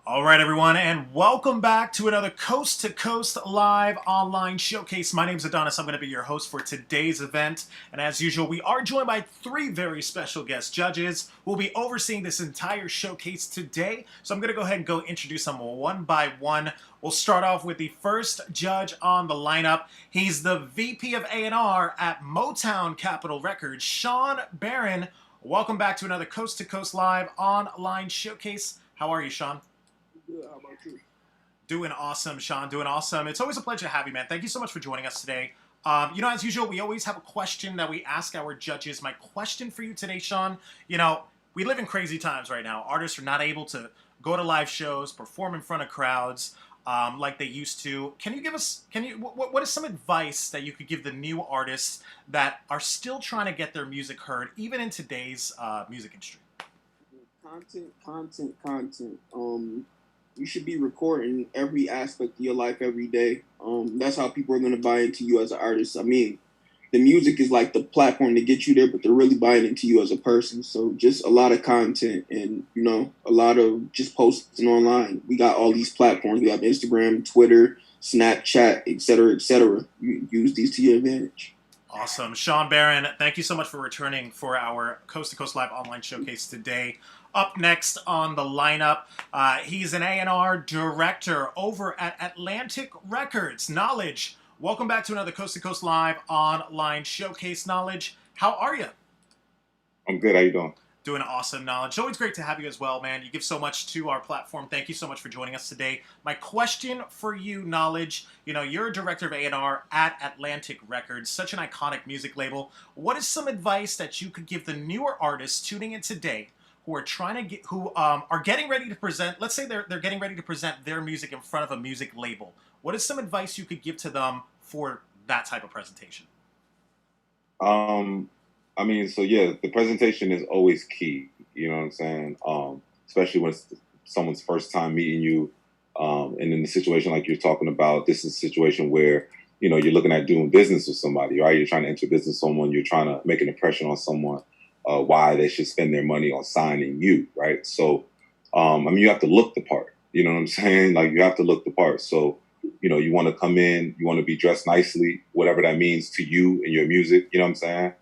All right, everyone, and welcome back to another Coast to Coast live online showcase. My name is Adonis. I'm going to be your host for today's event. And as usual, we are joined by three very special guest judges who will be overseeing this entire showcase today. So I'm going to go ahead and go introduce them one by one. We'll start off with the first judge on the lineup. He's the VP of A&R at Motown Capitol Records, Shawn Barron. Welcome back to another Coast to Coast live online showcase. How are you, Shawn? Good. How about you? Doing awesome, Shawn. Doing awesome. It's always a pleasure to have you, man. Thank you so much for joining us today. As usual, we always have a question that we ask our judges. My question for you today, Shawn, we live in crazy times right now. Artists are not able to go to live shows, perform in front of crowds like they used to. What is some advice that you could give the new artists that are still trying to get their music heard, even in today's music industry? Content. You should be recording every aspect of your life every day. That's how people are gonna buy into you as an artist. I mean, the music is like the platform to get you there, but they're really buying into you as a person. So just a lot of content and a lot of just posting online. We got all these platforms. We have Instagram, Twitter, Snapchat, etc., etc. You use these to your advantage. Awesome. Shawn Barron, thank you so much for returning for our Coast to Coast Live online showcase today. Up next on the lineup, he's an A&R director over at Atlantic Records. Knowledge, welcome back to another Coast to Coast Live online showcase. Knowledge, how are you? I'm good. How you doing? Doing awesome, Knowledge. Always great to have you as well, man. You give so much to our platform. Thank you so much for joining us today. My question for you, Knowledge, you're a director of A&R at Atlantic Records, such an iconic music label. What is some advice that you could give the newer artists tuning in today who are are getting ready to present, let's say they're getting ready to present their music in front of a music label. What is some advice you could give to them for that type of presentation? The presentation is always key. You know what I'm saying? Especially when it's someone's first time meeting you. And in the situation like you're talking about, this is a situation where, you're looking at doing business with somebody, right? You're trying to enter business with someone. You're trying to make an impression on someone, why they should spend their money on signing you, right? So, you have to look the part. You know what I'm saying? Like, you have to look the part. So, you want to come in, you want to be dressed nicely, whatever that means to you and your music. You know what I'm saying?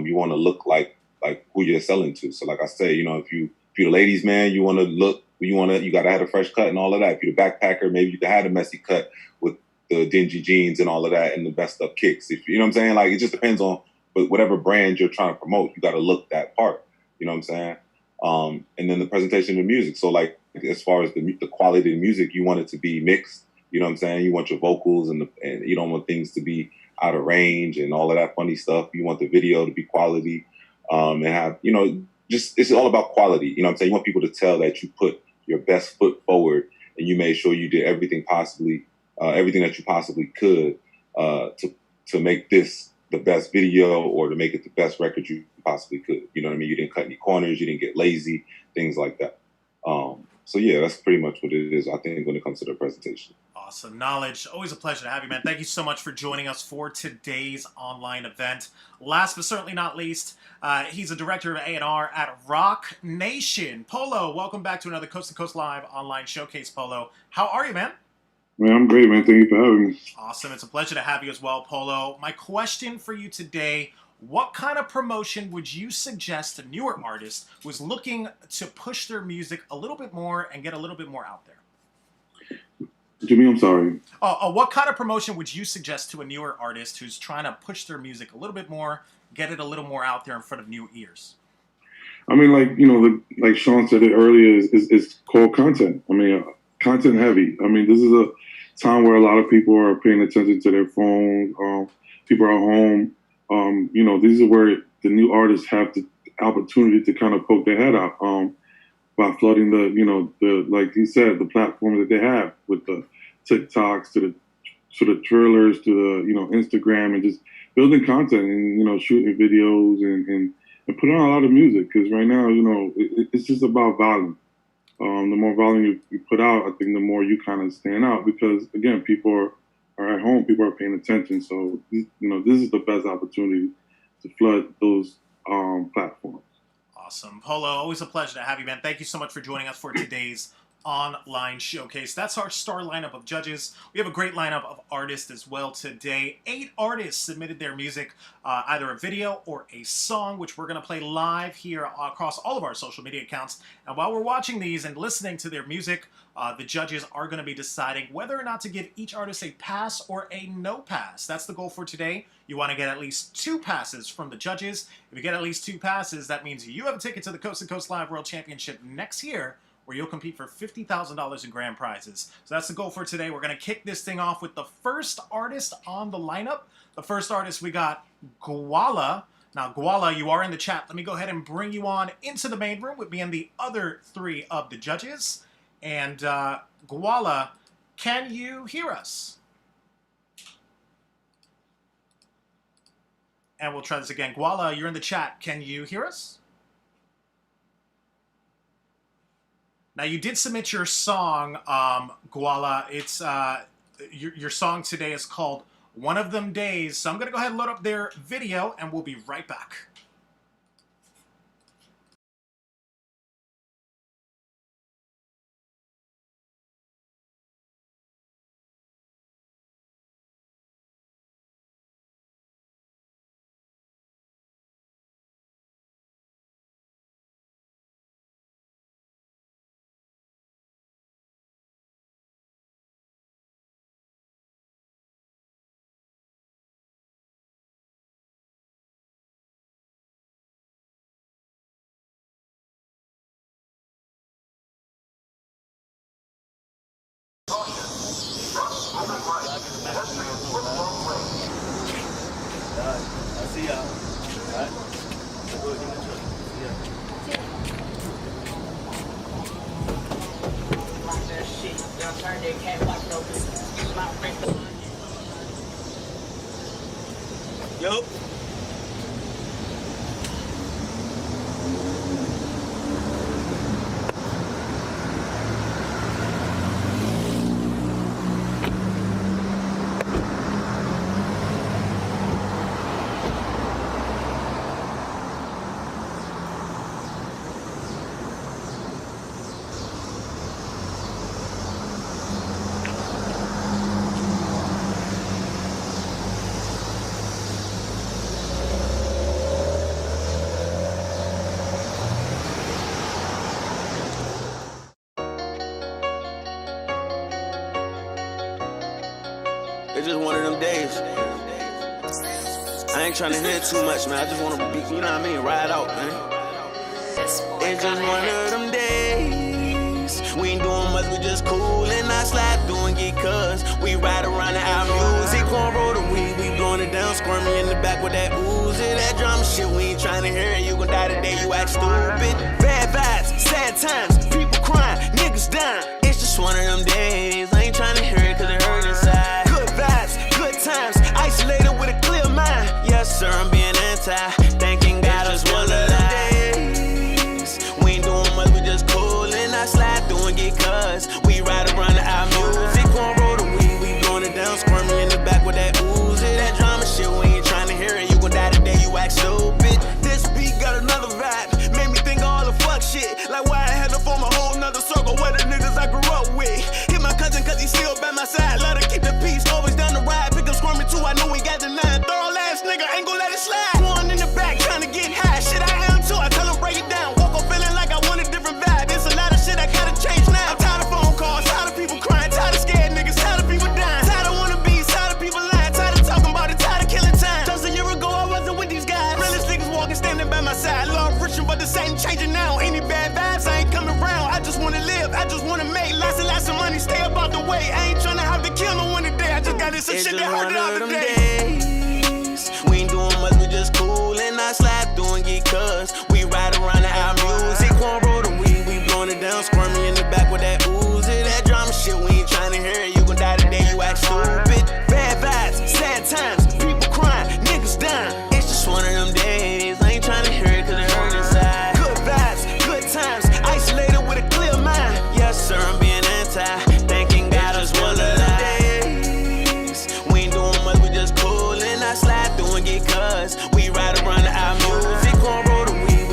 You want to look like who you're selling to. So like I say, if you're the ladies, man, you want to look, you got to have a fresh cut and all of that. If you're the backpacker, maybe you can have a messy cut with the dingy jeans and all of that and the messed up kicks. If you know what I'm saying, like, it just depends on, but whatever brand you're trying to promote, you got to look that part. You know what I'm saying? And then the presentation of the music. So like, as far as the quality of the music, you want it to be mixed. You know what I'm saying? You want your vocals and you don't want things to be out of range and all of that funny stuff. You want the video to be quality, and have, it's all about quality. You know what I'm saying? You want people to tell that you put your best foot forward and you made sure you did everything that you possibly could, to make this the best video or to make it the best record you possibly could. You know what I mean? You didn't cut any corners, you didn't get lazy, things like that. So yeah, that's pretty much what it is, I think, when it comes to the presentation. Awesome. Knowledge, always a pleasure to have you, man. Thank you so much for joining us for today's online event. Last but certainly not least, he's a director of A&R at Rock Nation. Polo, welcome back to another Coast to Coast Live online showcase, Polo. How are you, man? Man, I'm great, man. Thank you for having me. Awesome. It's a pleasure to have you as well, Polo. My question for you today, what kind of promotion would you suggest to newer artists who's looking to push their music a little bit more and get a little bit more out there? Jimmy, I'm sorry. What kind of promotion would you suggest to a newer artist who's trying to push their music a little bit more, get it a little more out there in front of new ears? I mean, like Shawn said it earlier, is called content. I mean, content heavy. I mean, this is a time where a lot of people are paying attention to their phones. People are home. These are where the new artists have the opportunity to kind of poke their head out. By flooding the like he said, the platforms that they have with the TikToks to the trailers to the Instagram, and just building content and shooting videos and putting on a lot of music, because right now it's just about volume. The more volume you put out, I think the more you kind of stand out, because again, people are at home, people are paying attention. So this is the best opportunity to flood those platforms. Awesome. Polo, always a pleasure to have you, man. Thank you so much for joining us for today's Online Showcase. That's our star lineup of judges. We have a great lineup of artists as well today. 8 artists submitted their music, either a video or a song, which we're going to play live here across all of our social media accounts. And while we're watching these and listening to their music, the judges are going to be deciding whether or not to give each artist a pass or a no pass. That's the goal for today. You want to get at least 2 passes from the judges. If you get at least 2 passes, that means you have a ticket to the Coast to Coast Live World Championship next year, where you'll compete for $50,000 in grand prizes. So that's the goal for today. We're going to kick this thing off with the first artist on the lineup. The first artist, we got Gwala. Now, Gwala, you are in the chat. Let me go ahead and bring you on into the main room with me and the other 3 of the judges. And Gwala, can you hear us? And we'll try this again. Gwala, you're in the chat. Can you hear us? Now, you did submit your song, Gwala. It's your song today is called One of Them Days. So I'm going to go ahead and load up their video, and we'll be right back. I see y'all. All right. Go get in the truck. Yo. It's just one of them days. I ain't trying to hear too much, man. I just want to be, you know what I mean, ride out, man. It's just one of them days. We ain't doing much, we just cool and I slide through and get cuz. We ride around to our music, cornrow the weed, we blowing it down, squirming in the back with that oozy, that drama shit. We ain't trying to hear it, you gon' die today, you act stupid. Bad vibes, sad times, people crying, niggas dying. It's just one of them days. I ain't trying to hear it cause it hurt inside. Good times, isolated with a clear mind. Yes, sir, I'm being anti. Thanking God it's just one of the days. We ain't doing much, we just cool and I slide through and get cuz. We ride around to our music, cornrow the weed, we blowing it down, squirming in the back with that oozy, that drama shit. We ain't trying to hear it, you gon' die today, you act stupid. This beat got another vibe, made me think of all the fuck shit. Like why I had to form a whole nother circle where the niggas I grew up with. Hit my cousin cause he still by my side, let her keep the peace, always down the ride. Pick up squirming too, I know we got the 9. Thorough ass nigga, ain't gon' let it slide. One in the back trying to get high, shit I am too, I tell him break it down. Woke up feeling like I want a different vibe. It's a lot of shit I gotta change now. I'm tired of phone calls, tired of people crying, tired of scared niggas, tired of people dying. Tired of wannabes, tired of people lying, tired of talking about it, tired of killing time. Just a year ago I wasn't with these guys. Realest niggas walking, standing by my side. Love friction, but this ain't changing now. Any bad vibes, I ain't coming around. I just wanna live, I just wanna make lots and lots of money, stay about the way. I ain't tryna have to kill no one today. I just got this some shit that hurt the other day. We ain't doing much, we just cool and I slide through and get cuz. We ride around to our music, cornrow the weed, we blowing it down, squirming in the back with that oozy, that drama shit. We ain't trying to hear it, you gon' die today, you act stupid. Bad vibes, sad times, people crying, niggas dying. It's just one of them days. I ain't trying to hear it cause it hurt inside. Good vibes, good times, isolated with a clear mind. Yes sir, I'm being anti. Thanking God it's one of the days. We ain't doing much, we just cool and I slide through and get cuz. We ride around to our music, cornrow the weed,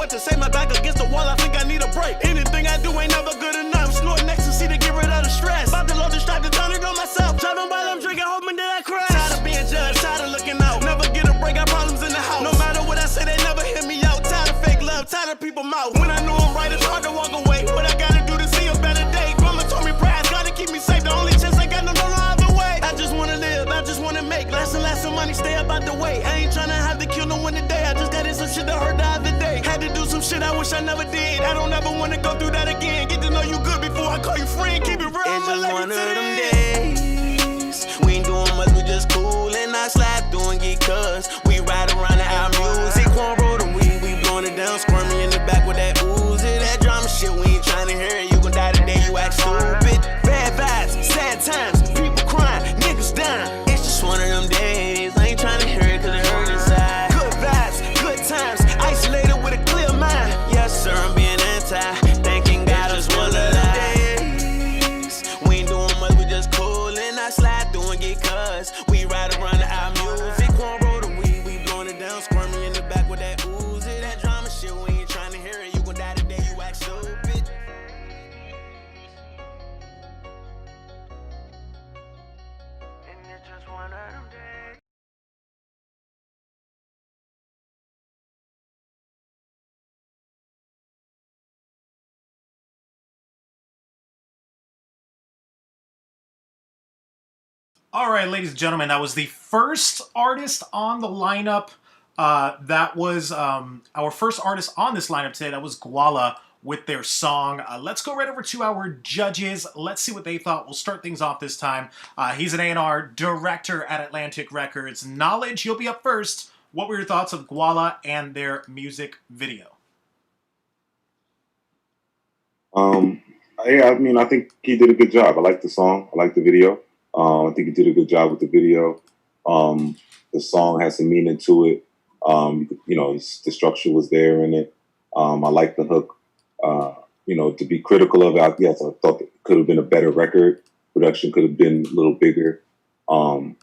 what to say. My back against the wall, I think I need a break. Anything I do ain't never good enough. Snorting ecstasy to get rid of the stress. About to load the strap to turn it on myself. Driving while I'm drinking, hoping that I crash. Tired of being judged, tired of looking out. Never get a break, got problems in the house. No matter what I say, they never hear me out. Tired of fake love, tired of people mouth. When I know I'm right, it's hard to walk away. What I gotta do to see a better day? Mama told me pride's gotta keep me safe. The only chance I got, no other way. I just wanna live, I just wanna make less and less of money, stay up out the way. I ain't tryna have to kill no one today. I just got in some shit that hurt the other day. Had to do some shit I wish I never did. I don't ever wanna go through that again. Get to know you good before I call you friend. Keep it real. It's just one of them days. We ain't doing much, we just cool and I slide through and get cuz. We ride around to our music, one road and we blowing it down, squirming in the back with that Uzi. That drama shit, we ain't tryna hear it. You gon' die today, you act stupid. Bad vibes, sad times, people crying, niggas dying. It's just one of them days. I ain't tryna hear it cause it hurt inside. Good vibes, good times, isolated with a clear mind. Yes sir, I'm being anti, thanking God it's one of them days. We ain't doing much, we just cool and I slide through and get cuz. We ride around to our music, one road and we blowing it down, squirming in the back with that Uzi. That drama shit, we ain't tryna hear it. You gon' die today, you act stupid. And it's just one of them days. All right, ladies and gentlemen, that was the first artist on the lineup. That was our first artist on this lineup today. That was Gwala with their song. Let's go right over to our judges. Let's see what they thought. We'll start things off this time. He's an A&R director at Atlantic Records. Knowledge, you'll be up first. What were your thoughts of Gwala and their music video? Yeah, I mean, I think he did a good job. I like the song. I like the video. I think he did a good job with the video. The song has some meaning to it. You know, the structure was there in it. I like the hook. You know, to be critical of it, yes, I thought it could have been a better record. Production could have been a little bigger. The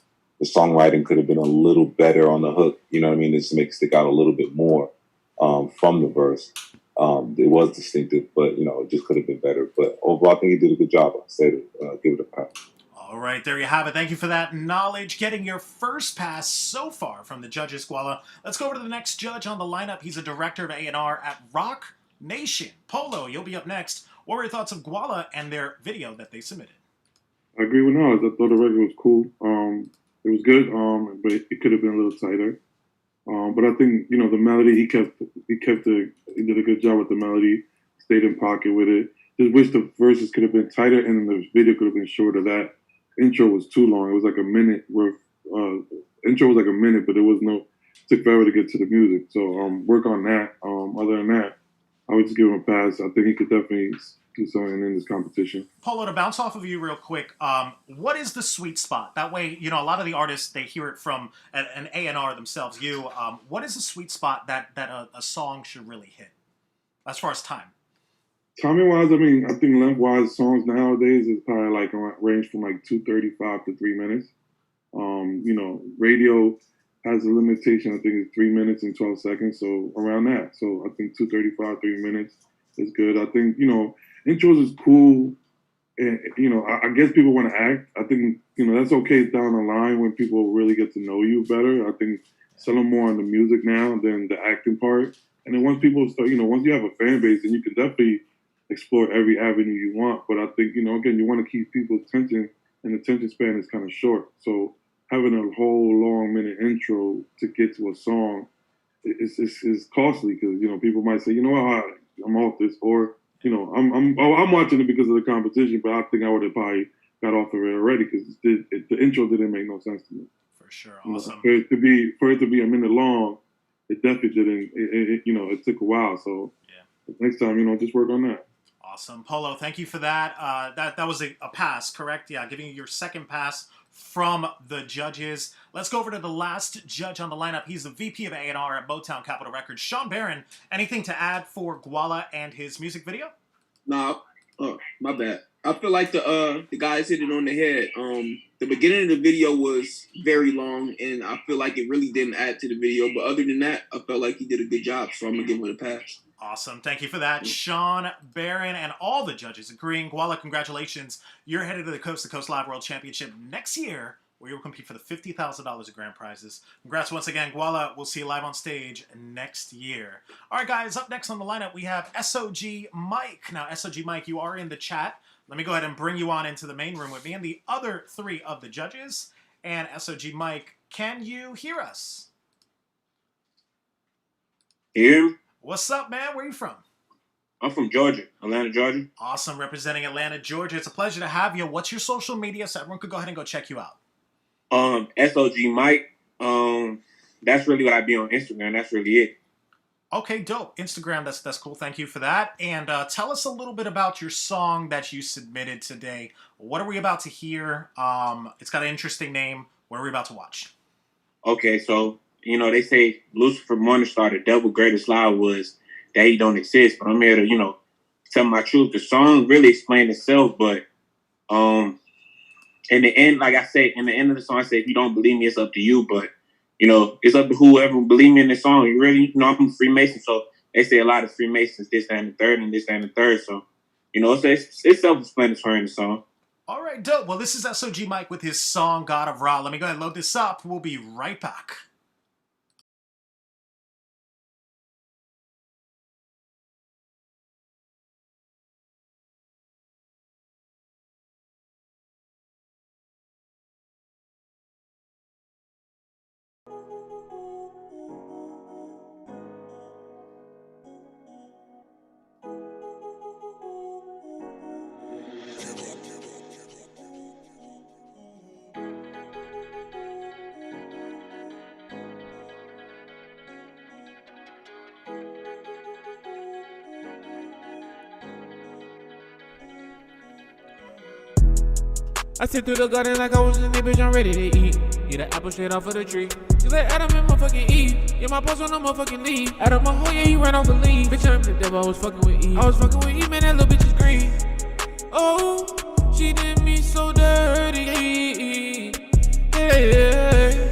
songwriting could have been a little better on the hook. You know what I mean? It just makes it out a little bit more from the verse. It was distinctive, but, you know, it just could have been better. But overall, I think he did a good job. I said it, give it a pass. All right, there you have it. Thank you for that knowledge. Getting your first pass so far from the judges, Gwala. Let's go over to the next judge on the lineup. He's a director of A&R at Rock Nation. Polo, you'll be up next. What were your thoughts of Gwala and their video that they submitted? I agree with Nas. I thought the record was cool. It was good, but it could have been a little tighter. But I think, you know, the melody, he did a good job with the melody, stayed in pocket with it. Just wish the verses could have been tighter and the video could have been shorter. That intro was too long. It was like a minute worth. Intro was like a minute, but took forever to get to the music. So work on that. Other than that, I would just give him a pass. I think he could definitely do something in this competition. Polo, to bounce off of you real quick, what is the sweet spot? That way, you know, a lot of the artists, they hear it from an A&R themselves. What is the sweet spot that a song should really hit as far as time? Timing-wise, I mean, I think length-wise, songs nowadays is probably like range from like 2:35 to 3 minutes. You know, radio has a limitation. I think it's 3 minutes and 12 seconds, so around that. So I think 2:35, 3 minutes is good. I think, you know, intros is cool. And, you know, I guess people want to act. I think, you know, that's okay down the line when people really get to know you better. I think selling more on the music now than the acting part. And then once people start, you know, once you have a fan base, then you can definitely explore every avenue you want. But I think, you know, again, you want to keep people's attention, and the attention span is kind of short. So having a whole long minute intro to get to a song is costly because, you know, people might say, you know what, I'm off this, or, you know, I'm watching it because of the competition, but I think I would have probably got off of it already because the intro didn't make no sense to me. For sure, awesome. You know, for it to be a minute long, it definitely didn't. You know, it took a while. So yeah. Next time, you know, just work on that. Awesome, Polo. Thank you for that. That was a pass, correct? Yeah, giving you your second pass from the judges. Let's go over to the last judge on the lineup. He's the VP of A&R at Motown Capitol Records, SHAWN BARRON. Anything to add for Gwala and his music video? No, my bad. I feel like the guys hit it on the head. The beginning of the video was very long, and I feel like it really didn't add to the video. But other than that, I felt like he did a good job, so I'm gonna give him a pass. Awesome. Thank you for that, Sean, Barron, and all the judges agreeing. Guala, congratulations. You're headed to the Coast to Coast Live World Championship next year, where you'll compete for the $50,000 of grand prizes. Congrats once again, Guala. We'll see you live on stage next year. All right, guys, up next on the lineup, we have SOG Mike. Now, SOG Mike, you are in the chat. Let me go ahead and bring you on into the main room with me and the other three of the judges. And SOG Mike, can you hear us? Hear me? What's up, man? Where are you from? I'm from Georgia, Atlanta, Georgia. Awesome, representing Atlanta, Georgia. It's a pleasure to have you. What's your social media so everyone could go ahead and go check you out? SOG Mike. That's really what I be on Instagram. That's really it. Okay, dope. Instagram, that's cool. Thank you for that. And tell us a little bit about your song that you submitted today. What are we about to hear? It's got an interesting name. What are we about to watch? Okay, so, they say Lucifer Morningstar, the devil greatest lie was that he don't exist. But I'm here to, tell my truth. The song really explained itself, but in the end, like I said, in the end of the song, I said, if you don't believe me, it's up to you. But, it's up to whoever believe me in the song. You really, I'm a Freemason, so they say a lot of Freemasons, this, that, and the third, and this, that, and the third. So, it's self-explanatory in the song. All right, dope. Well, this is SOG Mike with his song, God of Ra. Let me go ahead and load this up. We'll be right back. I sit through the garden like I was in there, bitch, I'm ready to eat. Eat an apple straight off of the tree. She let Adam and motherfucking Eve. Yeah, my post on the motherfucking leave. Adam, my whole yeah, he ran off the lead. Bitch, I'm the devil, I was fucking with Eve. I was fucking with Eve, man, that little bitch is green. Oh, she did me so dirty. Hey,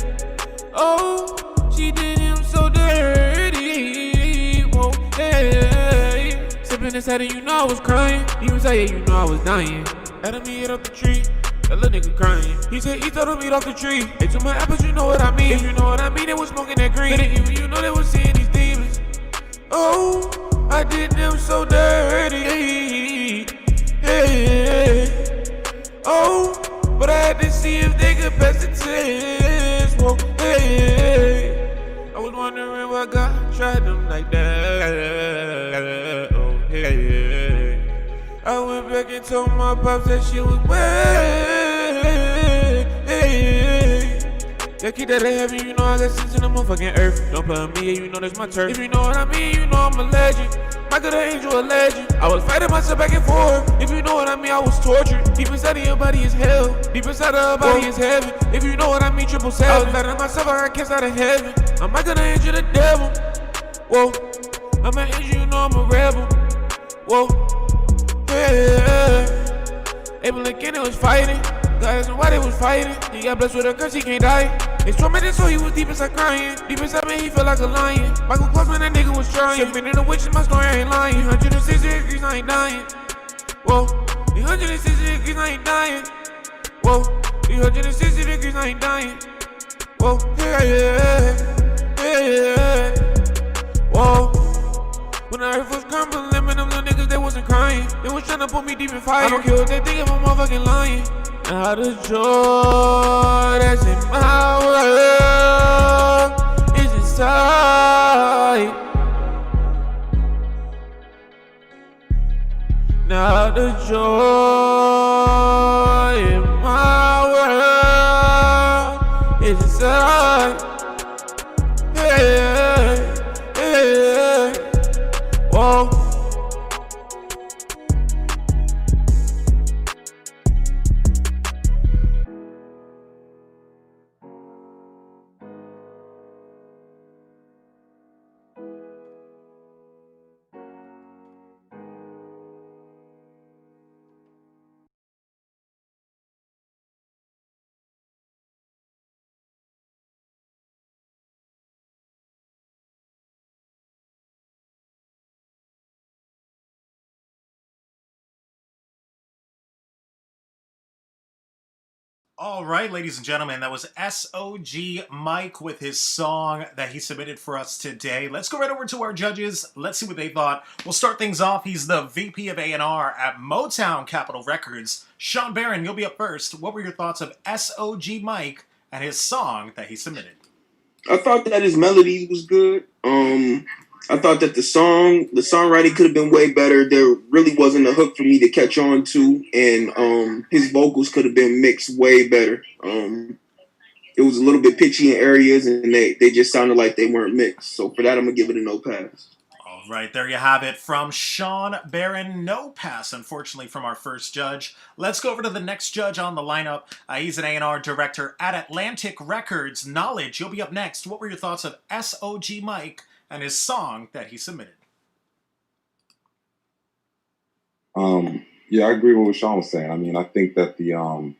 oh, she did him so dirty. Whoa, hey. Sipping inside and you know I was crying. Even say, yeah, you know I was dying. Adam, he hit up the tree. That little nigga crying. He said he told him eat off the tree. They took my apples, you know what I mean. If you know what I mean, they was smoking that green. But even you know they was seeing these demons. Oh, I did them so dirty. Hey, oh, but I had to see if they could pass the test. Whoa, hey, I was wondering why God tried them like that. Oh, hey, I went back and told my pops that shit was wet. Yeah, keep that heavy, you know I got sense in the motherfucking earth. Don't play on me, yeah, you know that's my turf. If you know what I mean, you know I'm a legend. Michael the Angel, a legend. I was fighting myself back and forth. If you know what I mean, I was tortured. Deep inside of your body is hell. Deep inside of her body is heaven. If you know what I mean, 777. I was fighting myself, I got cast out of heaven. I'm Michael the Angel, the devil. Whoa, I'm an angel, you know I'm a rebel. Whoa, yeah. Abel and Kenny was fighting. God asked him why they was fighting. He got blessed with a curse, he can't die. They tormented so he was deep inside crying. Deep inside me, he felt like a lion. Michael Klossman, that nigga was trying. Sipping in the witches, my story ain't lying. 160 degrees, I ain't dying. Whoa, 160 degrees, I ain't dying. Whoa, 160 degrees, I ain't dying. Whoa, yeah, yeah, yeah. Whoa. When the earth was crumbling, them little niggas, they wasn't crying. They was trying to put me deep in fire. I don't care what they think if I'm motherfucking lying. Now the joy that's in my world is inside. Now the joy in my world is inside. Yeah, yeah. Whoa. All right, ladies and gentlemen, that was SOG Mike with his song that he submitted for us today. Let's go right over to our judges. Let's see what they thought. We'll start things off. He's the VP of A&R at Motown Capitol Records. Sean Barron, you'll be up first. What were your thoughts of SOG Mike and his song that he submitted? I thought that his melody was good. I thought that the songwriting could have been way better. There really wasn't a hook for me to catch on to, and his vocals could have been mixed way better. It was a little bit pitchy in areas, and they just sounded like they weren't mixed. So for that, I'm gonna give it a no pass. All right, there you have it from Sean Barron. No pass, unfortunately, from our first judge. Let's go over to the next judge on the lineup. He's an A&R director at Atlantic Records. Knowledge, you'll be up next. What were your thoughts of SOG Mike and his song that he submitted? Yeah, I agree with what Sean was saying. I mean, I think that to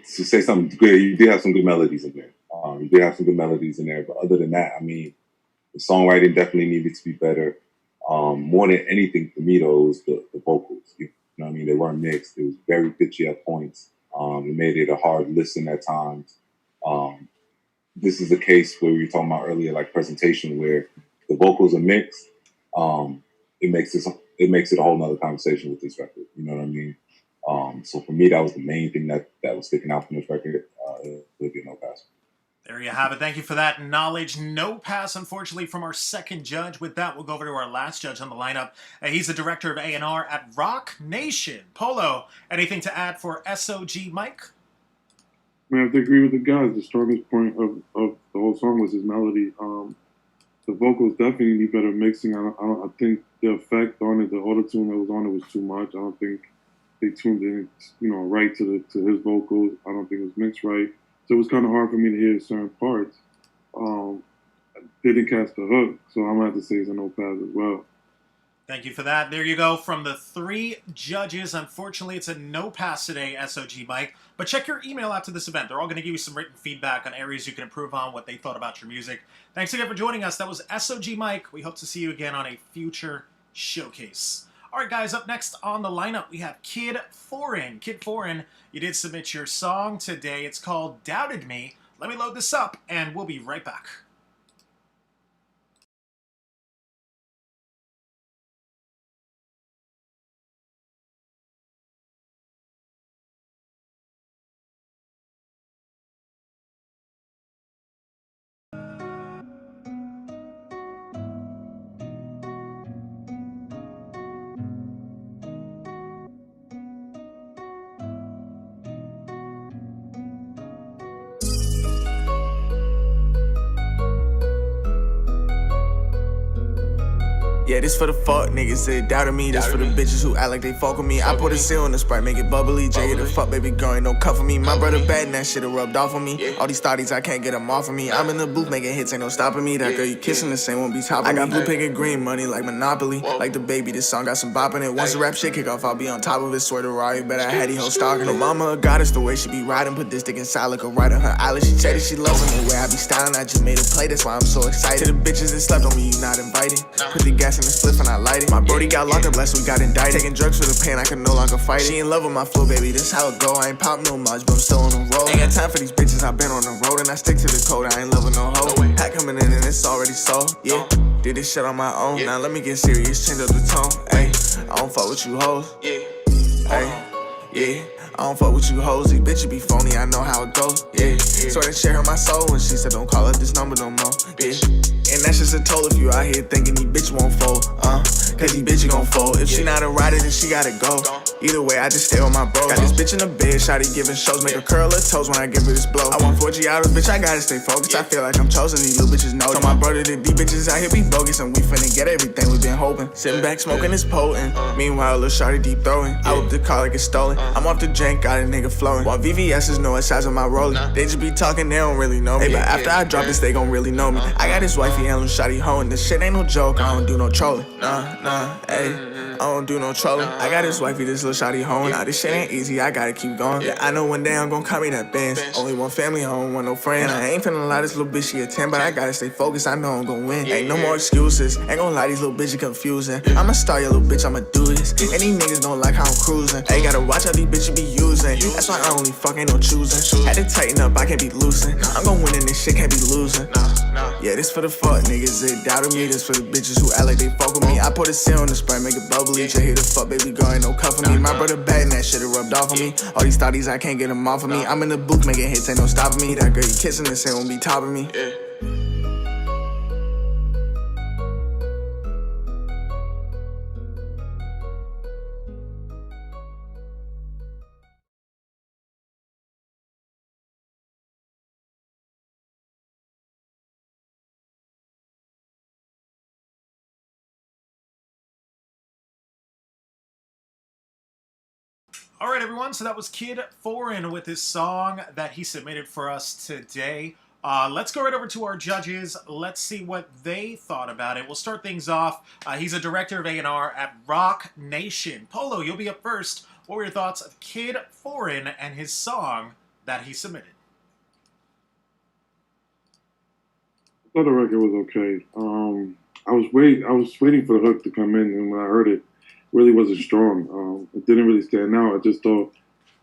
say something good, you did have some good melodies in there. But other than that, I mean, the songwriting definitely needed to be better. More than anything for me, though, was the vocals. You know what I mean? They weren't mixed. It was very pitchy at points. It made it a hard listen at times. This is a case where we were talking about earlier, like presentation, where the vocals are mixed. It makes it a whole nother conversation with this record. You know what I mean? So for me, that was the main thing that was sticking out from this record. It would be no pass. There you have it. Thank you for that knowledge. No pass, unfortunately, from our second judge. With that, we'll go over to our last judge on the lineup. He's the director of A&R at Rock Nation. Polo, anything to add for SOG Mike? I mean, I have to agree with the guys. The strongest point of the whole song was his melody. The vocals definitely need better mixing. I think the effect on it, the auto-tune that was on it was too much. I don't think they tuned in, right to his vocals. I don't think it was mixed right. So it was kind of hard for me to hear certain parts. Didn't catch the hook, so I'm going to have to say it's a no pass as well. Thank you for that. There you go from the three judges. Unfortunately, it's a no pass today, SOG Mike. But check your email after this event. They're all going to give you some written feedback on areas you can improve on, what they thought about your music. Thanks again for joining us. That was SOG Mike. We hope to see you again on a future showcase. All right, guys, up next on the lineup, we have Kid Foreign. Kid Foreign, you did submit your song today. It's called Doubted Me. Let me load this up, and we'll be right back. Yeah, this for the fuck niggas that doubted me. This for the bitches who act like they fuck with me. I put a seal in the Sprite, make it bubbly. Jay, the fuck baby girl ain't no cuff for me. My brother bad and that shit rubbed off on me. All these thotties, I can't get them off of me. I'm in the booth making hits, ain't no stopping me. That girl you kissing the same won't be topping me. I got blue, pink, and green money like Monopoly. Like the baby, this song got some bop in it. Once the rap shit kick off, I'll be on top of it. Swear to Rari, bet I had these hoes stalking it. Mama a goddess, the way she be riding. Put this dick inside like a right on her eyelid. She said that she loves me the way I be styling. I just made a play, that's why I'm so excited. To the bitches that slept on me, you not invited. Put the gas in the spliff and I light it. My brody got locked up last we got indicted. Taking drugs for the pain, I can no longer fight it. She in love with my flow, baby, this how it go. I ain't pop no much, but I'm still on the road. Ain't got time for these bitches, I been on the road. And I stick to the code, I ain't loving no hoe. Pack coming in and it's already sold, yeah. Did this shit on my own, now let me get serious, change up the tone, ayy. I don't fuck with you hoes, ayy, yeah. I don't fuck with you hoes, these bitches be phony, I know how it goes, yeah. So that shit hurt my soul when she said don't call up this number no more, yeah. And that's just a toll if you out here thinking these bitches won't fold, cause these bitches gon' fold. If she not a rider, then she gotta go. Either way, I just stay on my bro. Got this bitch in the bed, shawty giving shows, make her curl her toes when I give her this blow. I want 4G out of bitch, I gotta stay focused. I feel like I'm chosen, these little bitches know. Told my brother that these bitches out here be bogus, and we finna get everything we been hoping. Sitting back, smoking is potent. Meanwhile, little shawty deep throwing. I whip the car like it's stolen. I'm off the jank, got a nigga flowing. While VVS's know the size of my roller. They just be talking, they don't really know me. But after I drop this, they gon' really know me. I got this wifey and little shawty hoeing. This shit ain't no joke, I don't do no trolling. Nah, ayy. I don't do no trolling. I got this wifey, this little shawty home. Nah, this shit ain't easy, I gotta keep going. Yeah, I know one day I'm gonna call me that Benz. Only one family, I don't want no friends. I ain't finna lie, this little bitch, she a 10, but I gotta stay focused, I know I'm gonna win. Ain't no more excuses, ain't gonna lie, these little bitches confusing. I'ma start your little bitch, I'ma do this. And these niggas don't like how I'm cruising. Ain't gotta watch how these bitches be using. That's why I only fuck, ain't no choosing. Had to tighten up, I can't be loosen. I'm gon' win in this shit, can't be losing. Yeah, this for the fuck niggas that doubted me. This for the bitches who act like they fuck with me. I put a seal on the Sprite, make it bubbly. Just here to fuck, baby girl, ain't no cuff for me. My brother bad and that shit rubbed off on me. All these thotties, I can't get them off of me. I'm in the booth making hits, ain't no stopping me. That girl you kissing this ain't won't be topping me. All right, everyone. So that was Kid Foreign with his song that he submitted for us today. Let's go right over to our judges. Let's see what they thought about it. We'll start things off. He's a director of A&R at Rock Nation. Polo, you'll be up first. What were your thoughts of Kid Foreign and his song that he submitted? I thought the record was okay. I was waiting for the hook to come in, and when I heard it, really wasn't strong. It didn't really stand out. I just thought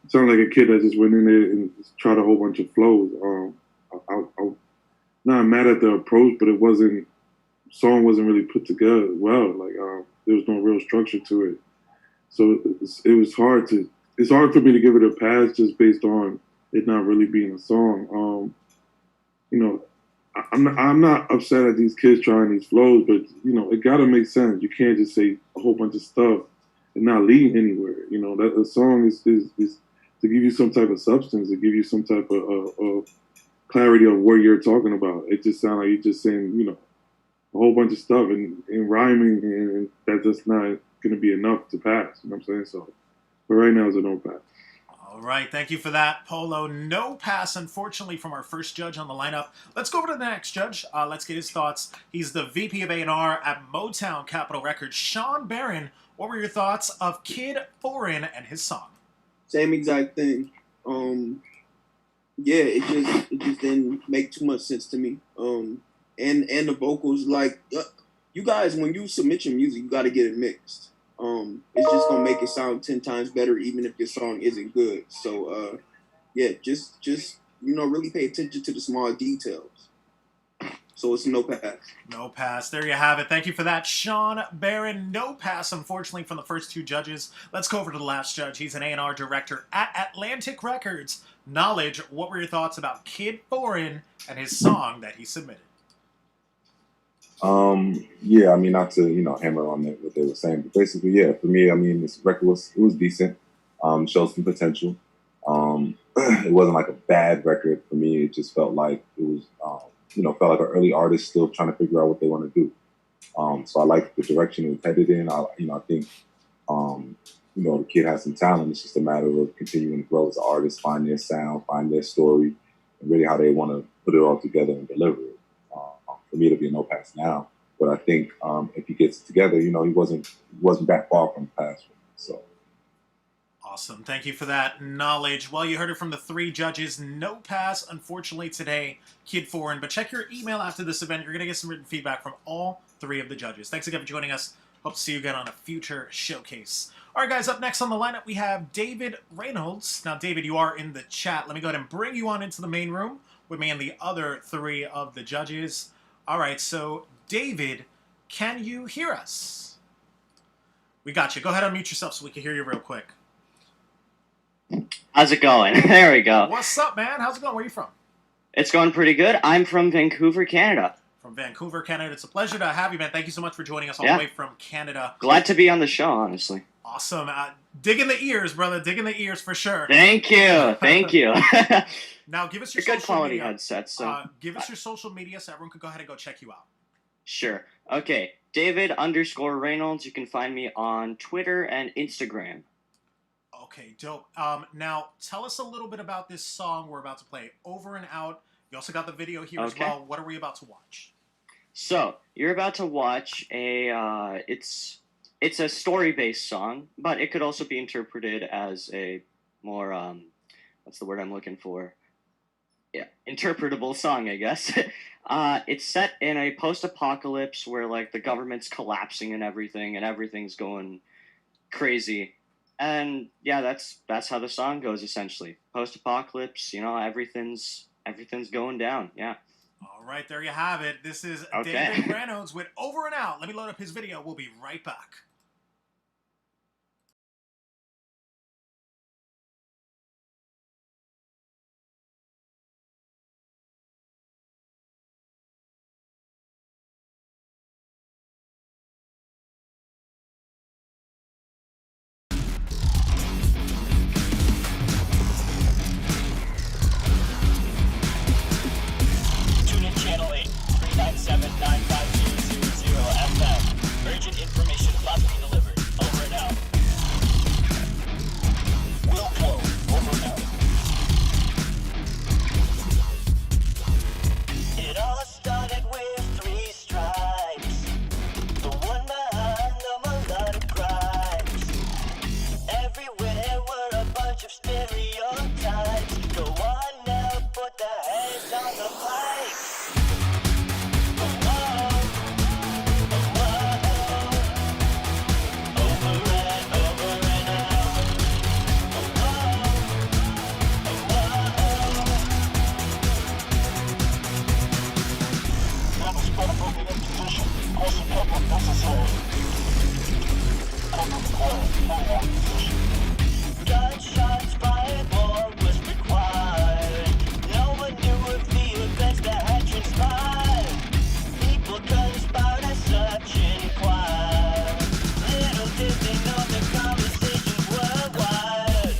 it sounded like a kid that just went in there and tried a whole bunch of flows. I'm not mad at the approach, but song wasn't really put together well. Like there was no real structure to it, so it was hard to. It's hard for me to give it a pass just based on it not really being a song. You know, I'm not upset at these kids trying these flows, but you know, it got to make sense. You can't just say a whole bunch of stuff and not lead anywhere. You know, that a song is to give you some type of substance, to give you some type of clarity of what you're talking about. It just sounds like you're just saying, you know, a whole bunch of stuff and rhyming, and that's just not going to be enough to pass. You know what I'm saying? So, but right now it's a no pass. All right, thank you for that, Polo. No pass, unfortunately, from our first judge on the lineup. Let's go over to the next judge. Let's get his thoughts. He's the VP of A&R at Motown Capitol Records, SHAWN Barron. What were your thoughts of Kid Foreign and his song? Same exact thing. Yeah, it just didn't make too much sense to me. And the vocals, like you guys, when you submit your music, you got to get it mixed. It's just gonna make it sound 10 times better, even if your song isn't good. So, yeah, just really pay attention to the small details. So it's no pass. No pass. There you have it. Thank you for that, SHAWN Barron. No pass, unfortunately, from the first two judges. Let's go over to the last judge. He's an A&R director at Atlantic Records. Knowledge, what were your thoughts about Kid Foreign and his song that he submitted? Yeah, I mean, not to, hammer on what they were saying, but basically, yeah, for me, I mean, this record was decent, showed some potential. It wasn't like a bad record for me. It just felt like it was, felt like an early artist still trying to figure out what they want to do. So I like the direction it was headed in. I think, the kid has some talent. It's just a matter of continuing to grow as an artist, find their sound, find their story, and really how they want to put it all together and deliver it. For me, it'll be a no pass now. But I think if he gets it together, he wasn't that far from the pass. So awesome. Thank you for that knowledge. Well, you heard it from the three judges. No pass, unfortunately, today, Kid Foreign. But check your email after this event. You're going to get some written feedback from all three of the judges. Thanks again for joining us. Hope to see you again on a future showcase. All right, guys, up next on the lineup, we have David Reynolds. Now, David, you are in the chat. Let me go ahead and bring you on into the main room with me and the other three of the judges. All right, so David, can you hear us? We got you. Go ahead and unmute yourself so we can hear you real quick. How's it going? There we go. What's up, man? How's it going? Where are you from? It's going pretty good. I'm from Vancouver, Canada. From Vancouver, Canada. It's a pleasure to have you, man. Thank you so much for joining us all the way from Canada. Glad to be on the show, honestly. Awesome. Digging the ears, brother. Digging the ears for sure. Thank you. Thank you. Now, give us your good social quality media. headsets. So. Give us your social media so everyone can go ahead and go check you out. Sure. Okay. David_Reynolds. You can find me on Twitter and Instagram. Okay, dope. Now, tell us a little bit about this song we're about to play, Over and Out. You also got the video here as well. What are we about to watch? So, you're about to watch it's it's a story-based song, but it could also be interpreted as a more what's the word I'm looking for? Yeah, interpretable song, I guess. It's set in a post-apocalypse where like the government's collapsing and everything's going crazy. And yeah, that's how the song goes essentially. Post-apocalypse, you know, everything's going down. Yeah. All right, there you have it. This is Okay. David Reynolds with Over and Out. Let me load up his video. We'll be right back. Tune in channel 8, 397-95000 FM. Urgent information about to be delivered. Over and out. Will flow. Over and out. It all started with 3 stripes. The one behind the melodic crimes. Everywhere were a bunch of stereotypes. Go on now, put the hands on the pipes. Gunshots fired, more was required. No one knew of the events that had transpired. People conspired as such inquired. Little did they know the conversations were wired.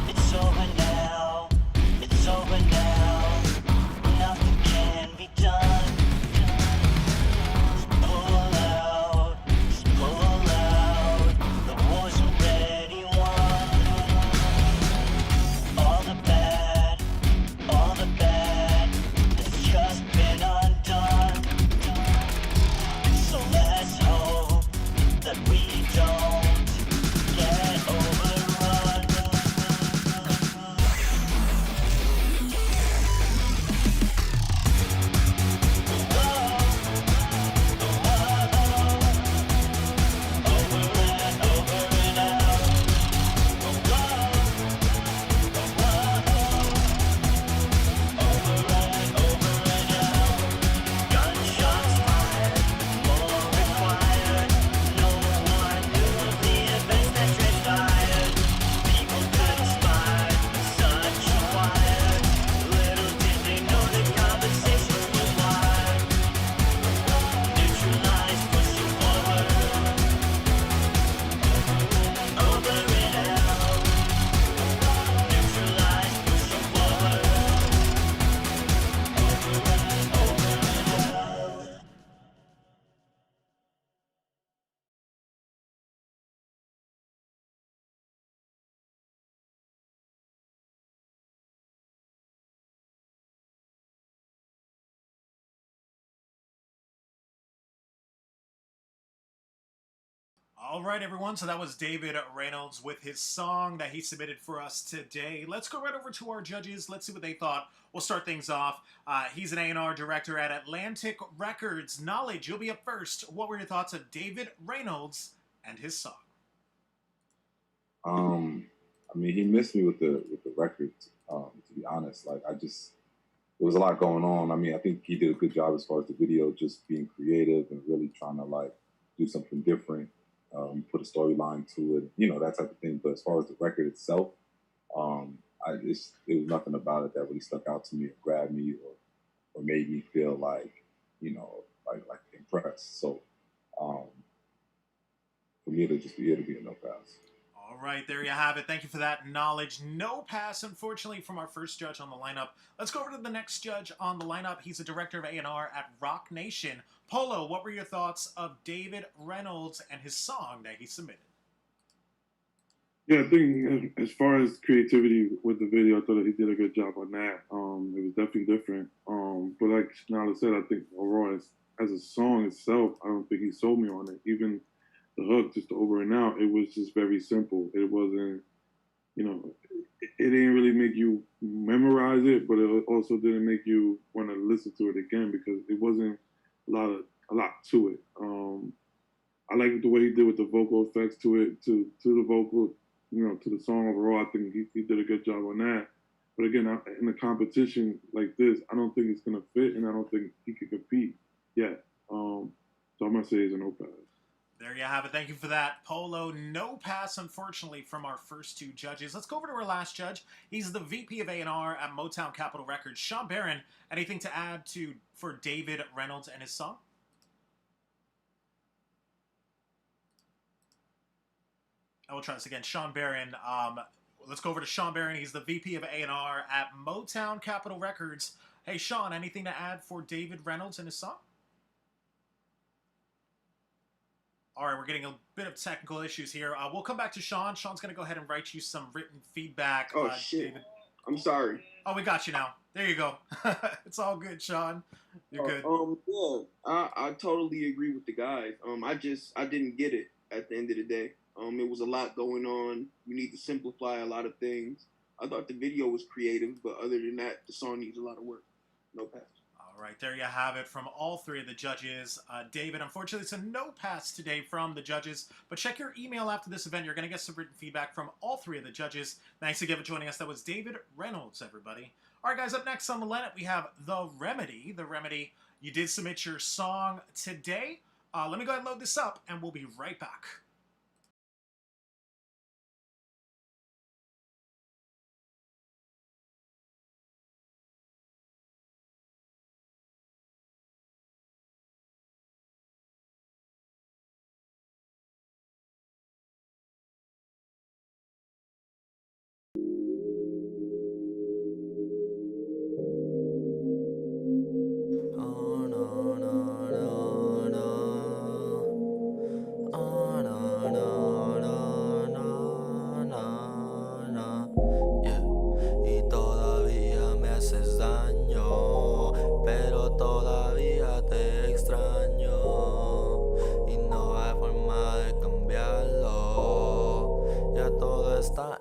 It's over now, it's over now. Nothing can be done. Just pull out, the war's already won. All the bad has just been undone. So let's hope that we don't get overrun. Gunshots fired, more required. No one knew of the events that transpired. People conspired, such wired. Little did they know the conversations were wired. Neutralized, pushing forward. Over and out. Neutralized, pushing forward. All right, everyone. So that was David Reynolds with his song that he submitted for us today. Let's go right over to our judges. Let's see what they thought. We'll start things off. He's an A&R director at Atlantic Records. Knowledge, you'll be up first. What were your thoughts of David Reynolds and his song? I mean, he missed me with the record. To be honest, like was a lot going on. I mean, I think he did a good job as far as the video, just being creative and really trying to like do something different, put a storyline to it, you know, that type of thing. But as far as the record itself, it was nothing about it that really stuck out to me or grabbed me or made me feel like, you know, like impressed. So for me, it'll be a no pass. All right, there you have it. Thank you for that knowledge. No pass, unfortunately, from our first judge on the lineup. Let's go over to the next judge on the lineup. He's a director of A&R at Rock Nation. Polo, what were your thoughts of David Reynolds and his song that he submitted? Yeah, I think as far as creativity with the video, I thought that he did a good job on that. It was definitely different. But like Nala said, I think overall, as a song itself, I don't think he sold me on it. Even the hook, just over and out, it was just very simple. It wasn't, you know, it didn't really make you memorize it, but it also didn't make you want to listen to it again because it wasn't a lot to it. I like the way he did with the vocal effects to it, to the vocal, you know, to the song overall. I think he did a good job on that. But again, in a competition like this, I don't think it's going to fit, and I don't think he can compete yet. So I'm going to say it's a no pass. There you have it. Thank you for that, Polo. No pass, unfortunately, from our first two judges. Let's go over to our last judge. He's the VP of A&R at Motown Capitol Records, Sean Barron. Anything to add for David Reynolds and his song? I will try this again. Sean Barron. Let's go over to Sean Barron. He's the VP of A&R at Motown Capitol Records. Hey, Sean, anything to add for David Reynolds and his song? All right, we're getting a bit of technical issues here. We'll come back to Sean. Sean's going to go ahead and write you some written feedback. Oh, shit. David. I'm sorry. Oh, we got you now. There you go. It's all good, Sean. You're good. Yeah, I totally agree with the guys. I didn't get it at the end of the day. It was a lot going on. We need to simplify a lot of things. I thought the video was creative, but other than that, the song needs a lot of work. No pass. All right, there you have it from all three of the judges. David, unfortunately, it's a no pass today from the judges, but check your email after this event. You're going to get some written feedback from all three of the judges. Thanks again for joining us. That was David Reynolds, everybody. All right, guys, up next on the lineup, we have The Remedy. The Remedy, you did submit your song today. Let me go ahead and load this up, and we'll be right back.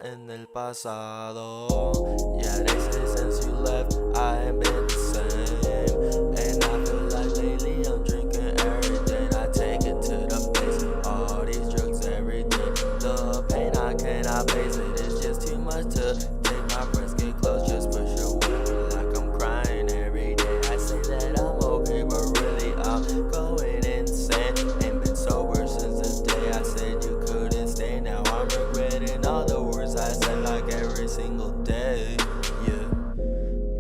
En el pasado, yeah, they say since you left, I ain't been the same. And I feel like lately I'm drinking every day. I take it to the face, all these drugs every day. The pain I cannot face it, it's just too much to take. My friends get close, just push away like I'm crying every day. I say that I'm okay, but really I'm going insane. Ain't been sober since the day I said you couldn't stay. Now I'm regretting all the I said like every single day, yeah.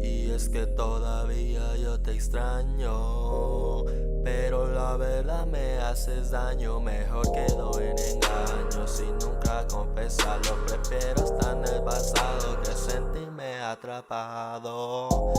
Y es que todavía yo te extraño, pero la verdad me haces daño. Mejor quedo en engaño, si nunca confesarlo. Prefiero estar en el pasado que sentirme atrapado.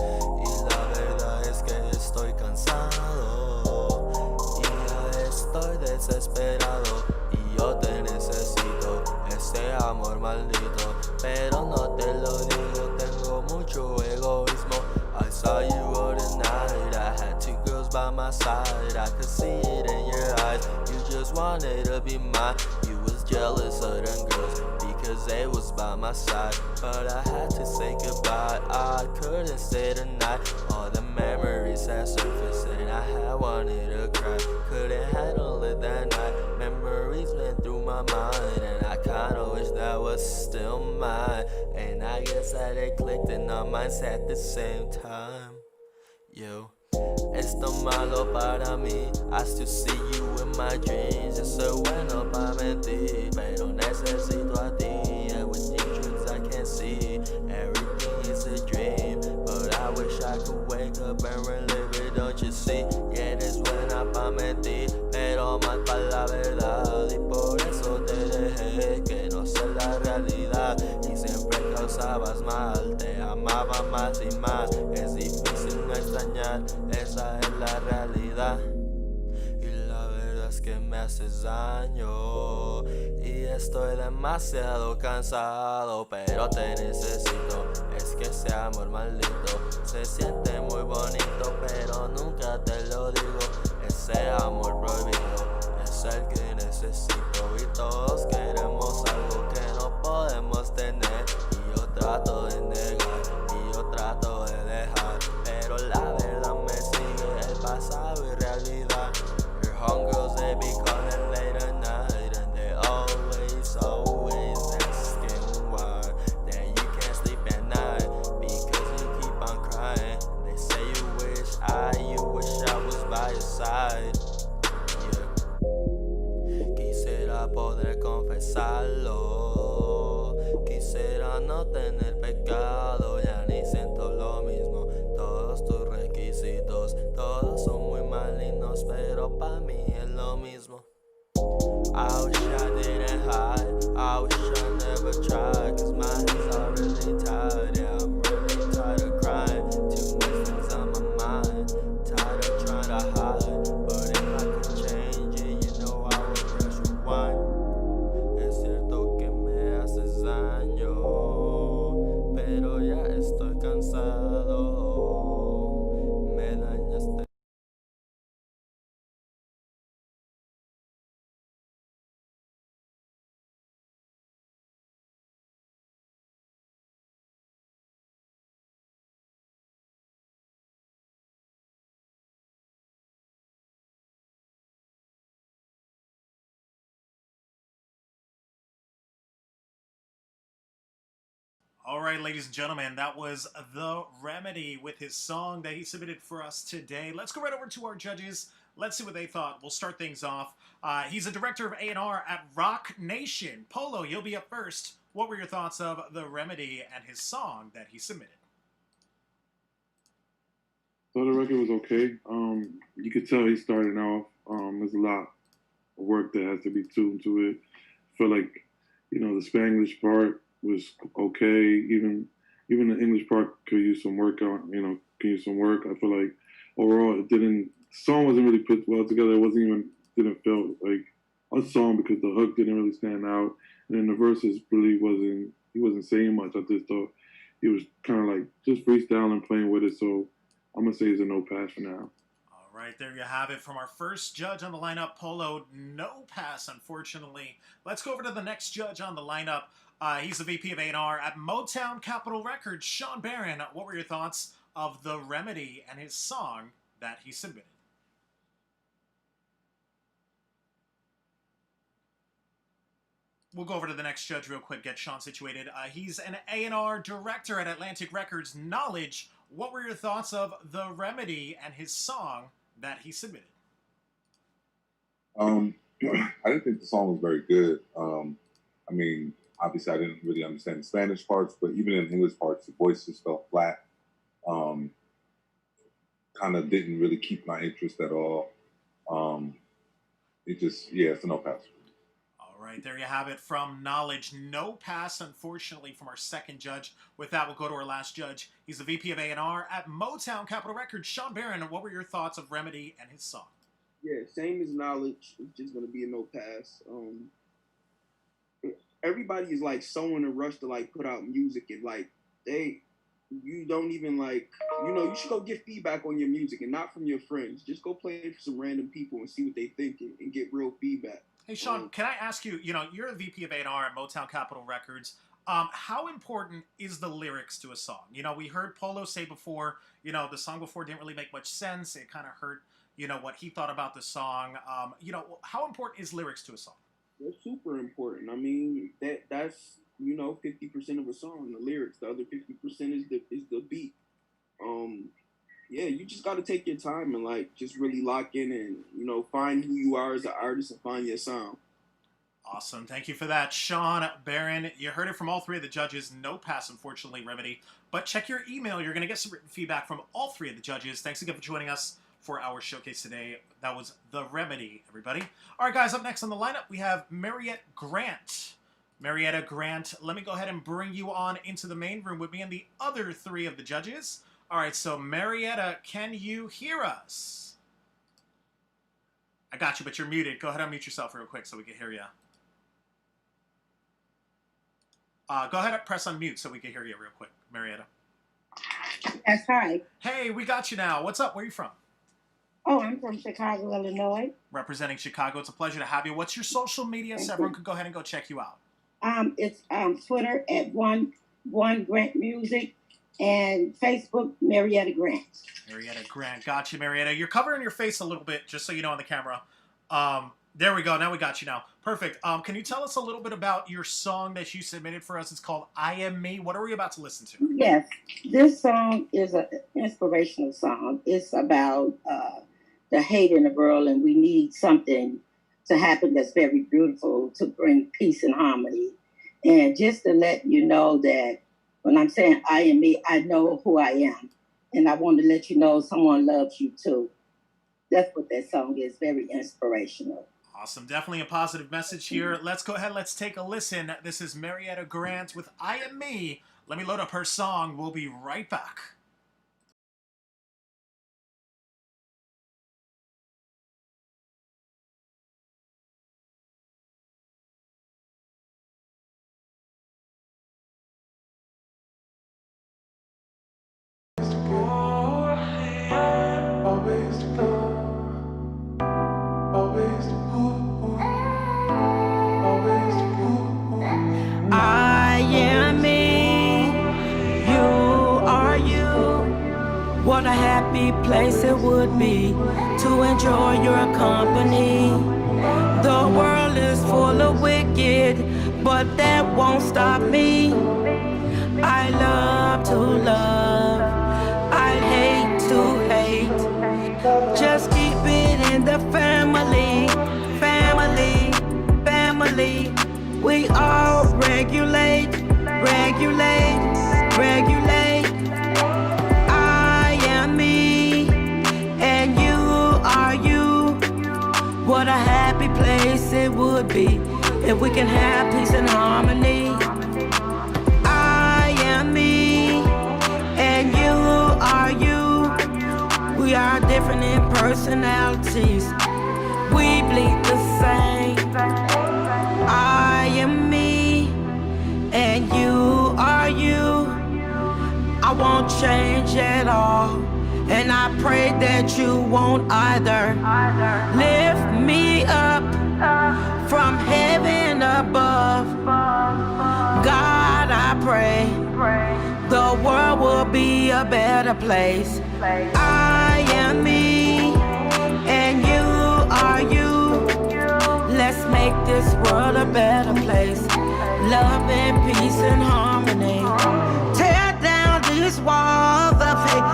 Y la verdad es que estoy cansado y ya estoy desesperado. Y yo te necesito, ese amor maldito, pero no te lo digo, tengo mucho egoísmo. I saw you all the night, I had two girls by my side. I could see it in your eyes, you just wanted to be mine. You was jealous of them girls because they was by my side, but I had to say goodbye, I couldn't stay the night. All the memories had surfaced and I had wanted to cry. Couldn't handle it that night, memories went through my mind, and I kinda wish that was still mine. And I guess that it clicked in our minds at the same time. you. Esto malo para mí, I still see you in my dreams. Yo soy bueno pa' mentir, pero necesito a ti. And with these dreams I can't see, everything is a dream. But I wish I could wake up and relive it, don't you see? Y eres buena pa' mentir, pero mal pa' la verdad. Y por eso te dejé, que no sé la realidad. Y siempre causabas mal, te amaba más y más. Es difícil no extrañar, esa es la realidad. Y la verdad es que me haces daño. Y estoy demasiado cansado, pero te necesito. Es que ese amor maldito se siente muy bonito, pero nunca te lo digo. Ese amor prohibido es el que necesito. Y todos queremos algo que no podemos tener. Y yo trato de negar, y yo trato de dejar, pero la verdad me sigue el pasado y realidad. Your homegirls, they be calling late at night, and they always asking why that you can't sleep at night because you keep on crying. They say you wish I was by your side. Yeah. Quisiera poder confesarlo, quisiera no tener pecado, ya ni siento lo mismo. Todos tus requisitos, todos son muy malignos, pero pa' mí es lo mismo. I wish I didn't hide, I wish I never tried, cause my hands are really tired. Yeah, I'm really tired of crying, too much things on my mind, tired of trying to hide. But if I could change it, you know I would press rewind. Es cierto que me haces daño, pero ya estoy cansado. Me dañaste. All right, ladies and gentlemen, that was The Remedy with his song that he submitted for us today. Let's go right over to our judges. Let's see what they thought. We'll start things off. He's a director of A&R at Rock Nation. Polo, you'll be up first. What were your thoughts of The Remedy and his song that he submitted? So the record was okay. You could tell he's starting off. There's a lot of work that has to be tuned to it. I feel like, the Spanglish part was okay. Even the English part could use some work on. Could use some work. I feel like overall the song wasn't really put well together. It didn't feel like a song because the hook didn't really stand out, and then the verses really he wasn't saying much. I just thought he was kind of like just freestyling, playing with it. So I'm gonna say it's a no pass for now. All right, there you have it from our first judge on the lineup, Polo. No pass, unfortunately. Let's go over to the next judge on the lineup. He's the VP of A&R at Motown Capitol Records, Sean Barron. What were your thoughts of The Remedy and his song that he submitted? We'll go over to the next judge real quick, get Sean situated. He's an A&R director at Atlantic Records, Knowledge. What were your thoughts of The Remedy and his song that he submitted? I didn't think the song was very good. I mean, obviously I didn't really understand the Spanish parts, but even in the English parts, the voice just felt flat. Kind of didn't really keep my interest at all. It's a no pass. All right, there you have it from Knowledge. No pass, unfortunately, from our second judge. With that, we'll go to our last judge. He's the VP of A&R at Motown Capitol Records, Sean Barron. What were your thoughts of Remedy and his song? Yeah, same as Knowledge. It's just gonna be a no pass. Everybody is like so in a rush to like put out music and like you don't even like, you should go get feedback on your music and not from your friends. Just go play it for some random people and see what they think and get real feedback. Hey, Sean, can I ask you, you're a VP of A&R at Motown Capitol Records. How important is the lyrics to a song? We heard Polo say before, the song before didn't really make much sense. It kind of hurt, what he thought about the song. How important is lyrics to a song? They're super important. I mean, that's 50% of a song, the lyrics. The other 50% is the beat. Yeah, you just got to take your time and like just really lock in and find who you are as an artist and find your sound. Awesome. Thank you for that, Sean, Barron. You heard it from all three of the judges. No pass, unfortunately, Remedy. But check your email. You're going to get some written feedback from all three of the judges. Thanks again for joining us for our showcase today. That was The Remedy, everybody. All right, guys, up next on the lineup, we have Marietta Grant. Marietta Grant, let me go ahead and bring you on into the main room with me and the other three of the judges. All right, so Marietta, can you hear us? I got you, but you're muted. Go ahead and unmute yourself real quick so we can hear you. Go ahead and press unmute so we can hear you real quick, Marietta. Yes, hi. Hey, we got you now. What's up? Where are you from? Oh, I'm from Chicago, Illinois. Representing Chicago. It's a pleasure to have you. What's your social media so everyone can go ahead and go check you out? It's Twitter at one Grant Music and Facebook Marietta Grant. Marietta Grant. Gotcha, Marietta. You're covering your face a little bit, just so you know on the camera. There we go. Now we got you now. Perfect. Can you tell us a little bit about your song that you submitted for us? It's called I Am Me. What are we about to listen to? Yes. This song is an inspirational song. It's about the hate in the world, and we need something to happen that's very beautiful to bring peace and harmony. And just to let you know that when I'm saying I am me, I know who I am. And I want to let you know someone loves you too. That's what that song is, very inspirational. Awesome. Definitely a positive message here. Let's go ahead. Let's take a listen. This is Marietta Grant with I Am Me. Let me load up her song. We'll be right back. I am me, you are you. What a happy place it would be to enjoy your company. The world is full of wicked, but that won't stop me. I love to love, I hate to hate. Just keep it in the family, family, family. We all regulate, regulate, regulate. I am me, and you are you. What a happy place it would be if we can have peace and harmony. I am me, and you are you. We are different in personalities. We bleed the same. I am me, and you are you. I won't change at all, and I pray that you won't either. Lift me up from heaven above. God, I pray the world will be a better place. I am me, and you are you. Let's make this world a better place. Love and peace and harmony. Tear down these walls of hate.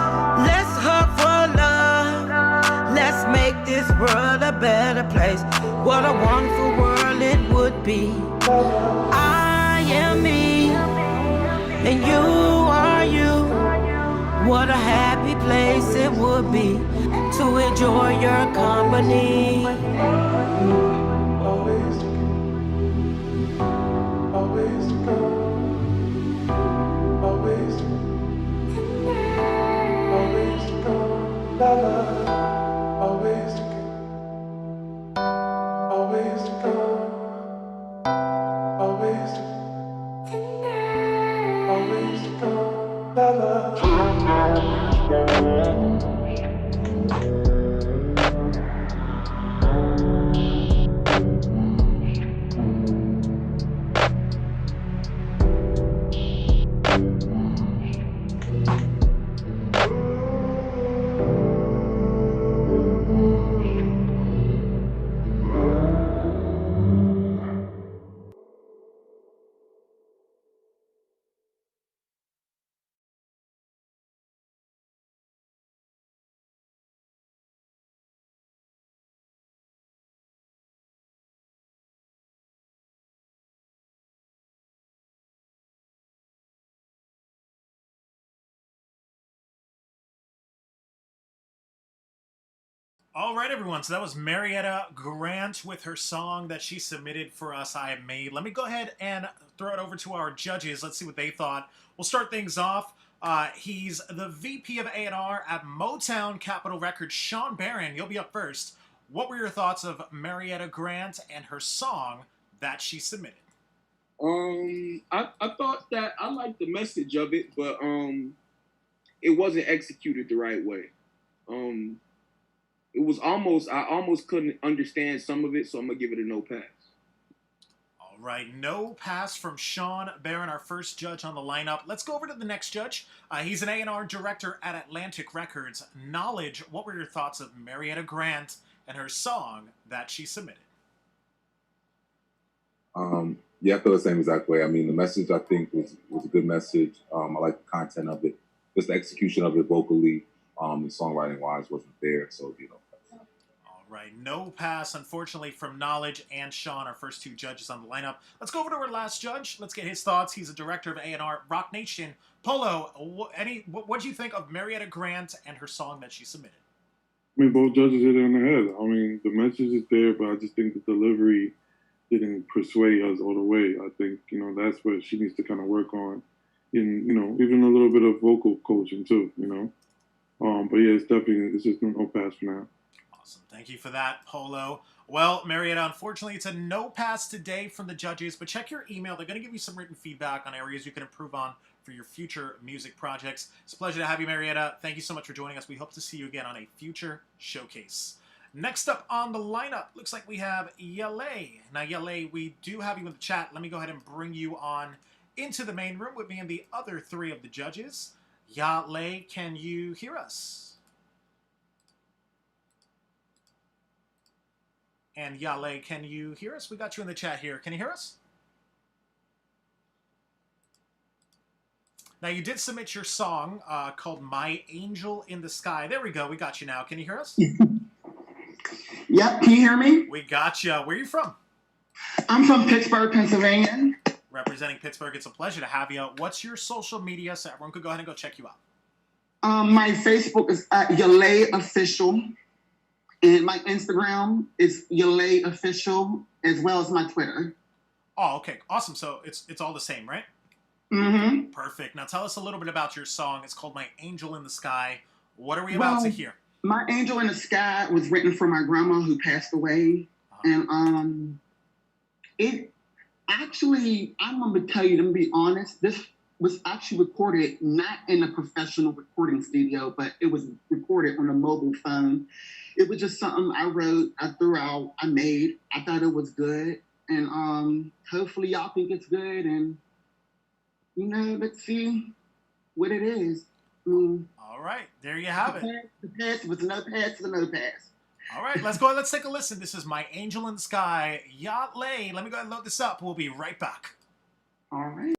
Let's hug for love. Let's make this world a better place. What a wonderful world it would be. I am me, and you are you. What a happy place it would be to enjoy your company. All right, everyone. So that was Marietta Grant with her song that she submitted for us, I Have Made. Let me go ahead and throw it over to our judges. Let's see what they thought. We'll start things off. He's the VP of A&R at Motown Capitol Records, Sean Barron. You'll be up first. What were your thoughts of Marietta Grant and her song that she submitted? I thought that I liked the message of it, but it wasn't executed the right way. It was I almost couldn't understand some of it, so I'm gonna give it a no pass. All right, no pass from Sean Barron, our first judge on the lineup. Let's go over to the next judge. He's an A&R director at Atlantic Records. Knowledge, what were your thoughts of Marietta Grant and her song that she submitted? Yeah, I feel the same exact way. I mean, the message I think was a good message. I like the content of it. Just the execution of it vocally, and songwriting wise wasn't there. So, All right, no pass, unfortunately, from Knowledge and Sean, our first two judges on the lineup. Let's go over to our last judge. Let's get his thoughts. He's a director of A&R, Rock Nation. Polo, what do you think of Marietta Grant and her song that she submitted? I mean, both judges hit it on the head. I mean, the message is there, but I just think the delivery didn't persuade us all the way. I think, that's what she needs to kind of work on. In, even a little bit of vocal coaching too, But yeah, it's just no pass for now. Awesome. Thank you for that, Polo. Well, Marietta, unfortunately, it's a no pass today from the judges, but check your email. They're going to give you some written feedback on areas you can improve on for your future music projects. It's a pleasure to have you, Marietta. Thank you so much for joining us. We hope to see you again on a future showcase. Next up on the lineup, looks like we have Yale. Now, Yale, we do have you in the chat. Let me go ahead and bring you on into the main room with me and the other three of the judges. Yale, can you hear us? And Yale, can you hear us? We got you in the chat here. Can you hear us? Now, you did submit your song called My Angel in the Sky. There we go. We got you now. Can you hear us? Yep. Can you hear me? We got you. Where are you from? I'm from Pittsburgh, Pennsylvania. Representing Pittsburgh. It's a pleasure to have you. What's your social media so everyone could go ahead and go check you out? My Facebook is at Yale Official. And my Instagram is Yale Official, as well as my Twitter. Oh, okay. Awesome. So it's all the same, right? Mm-hmm. Perfect. Now tell us a little bit about your song. It's called My Angel in the Sky. What are we about to hear? My Angel in the Sky was written for my grandma who passed away. And it actually, I'm going to tell you, to be honest, this was actually recorded not in a professional recording studio, but it was recorded on a mobile phone. It was just something I wrote, I threw out, I made. I thought it was good. And hopefully y'all think it's good. And, let's see what it is. All right, there you have it. The pass was no pass to no pass. All right, let's go. Let's take a listen. This is My Angel in the Sky, Yale. Let me go ahead and load this up. We'll be right back. All right.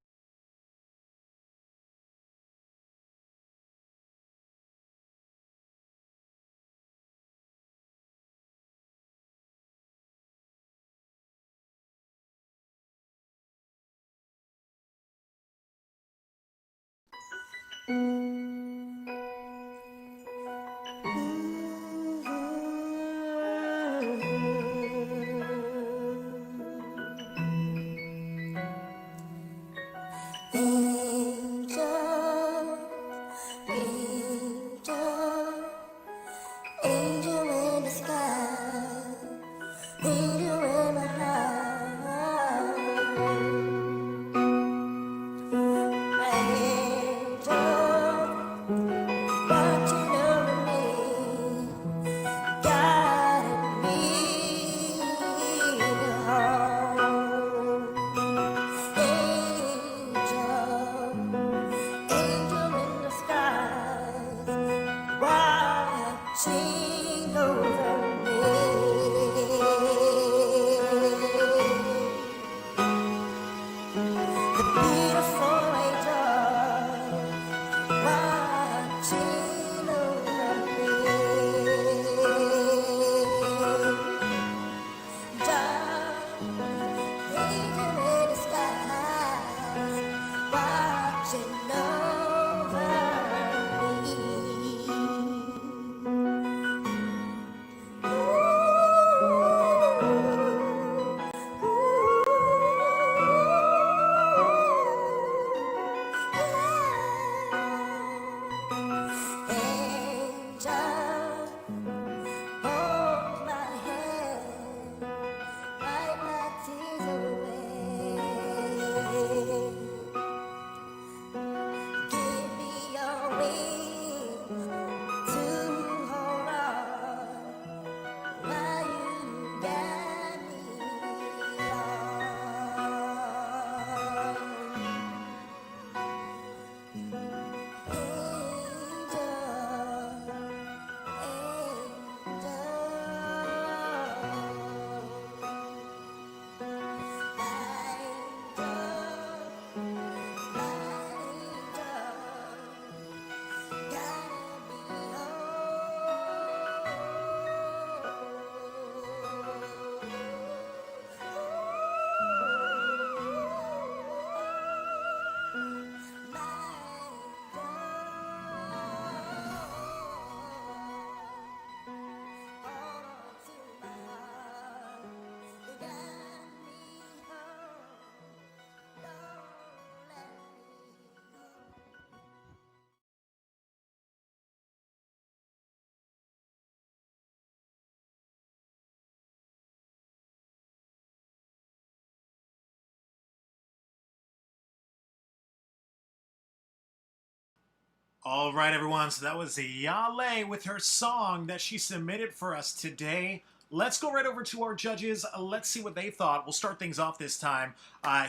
All right, everyone. So that was Yale with her song that she submitted for us today. Let's go right over to our judges. Let's see what they thought. We'll start things off this time.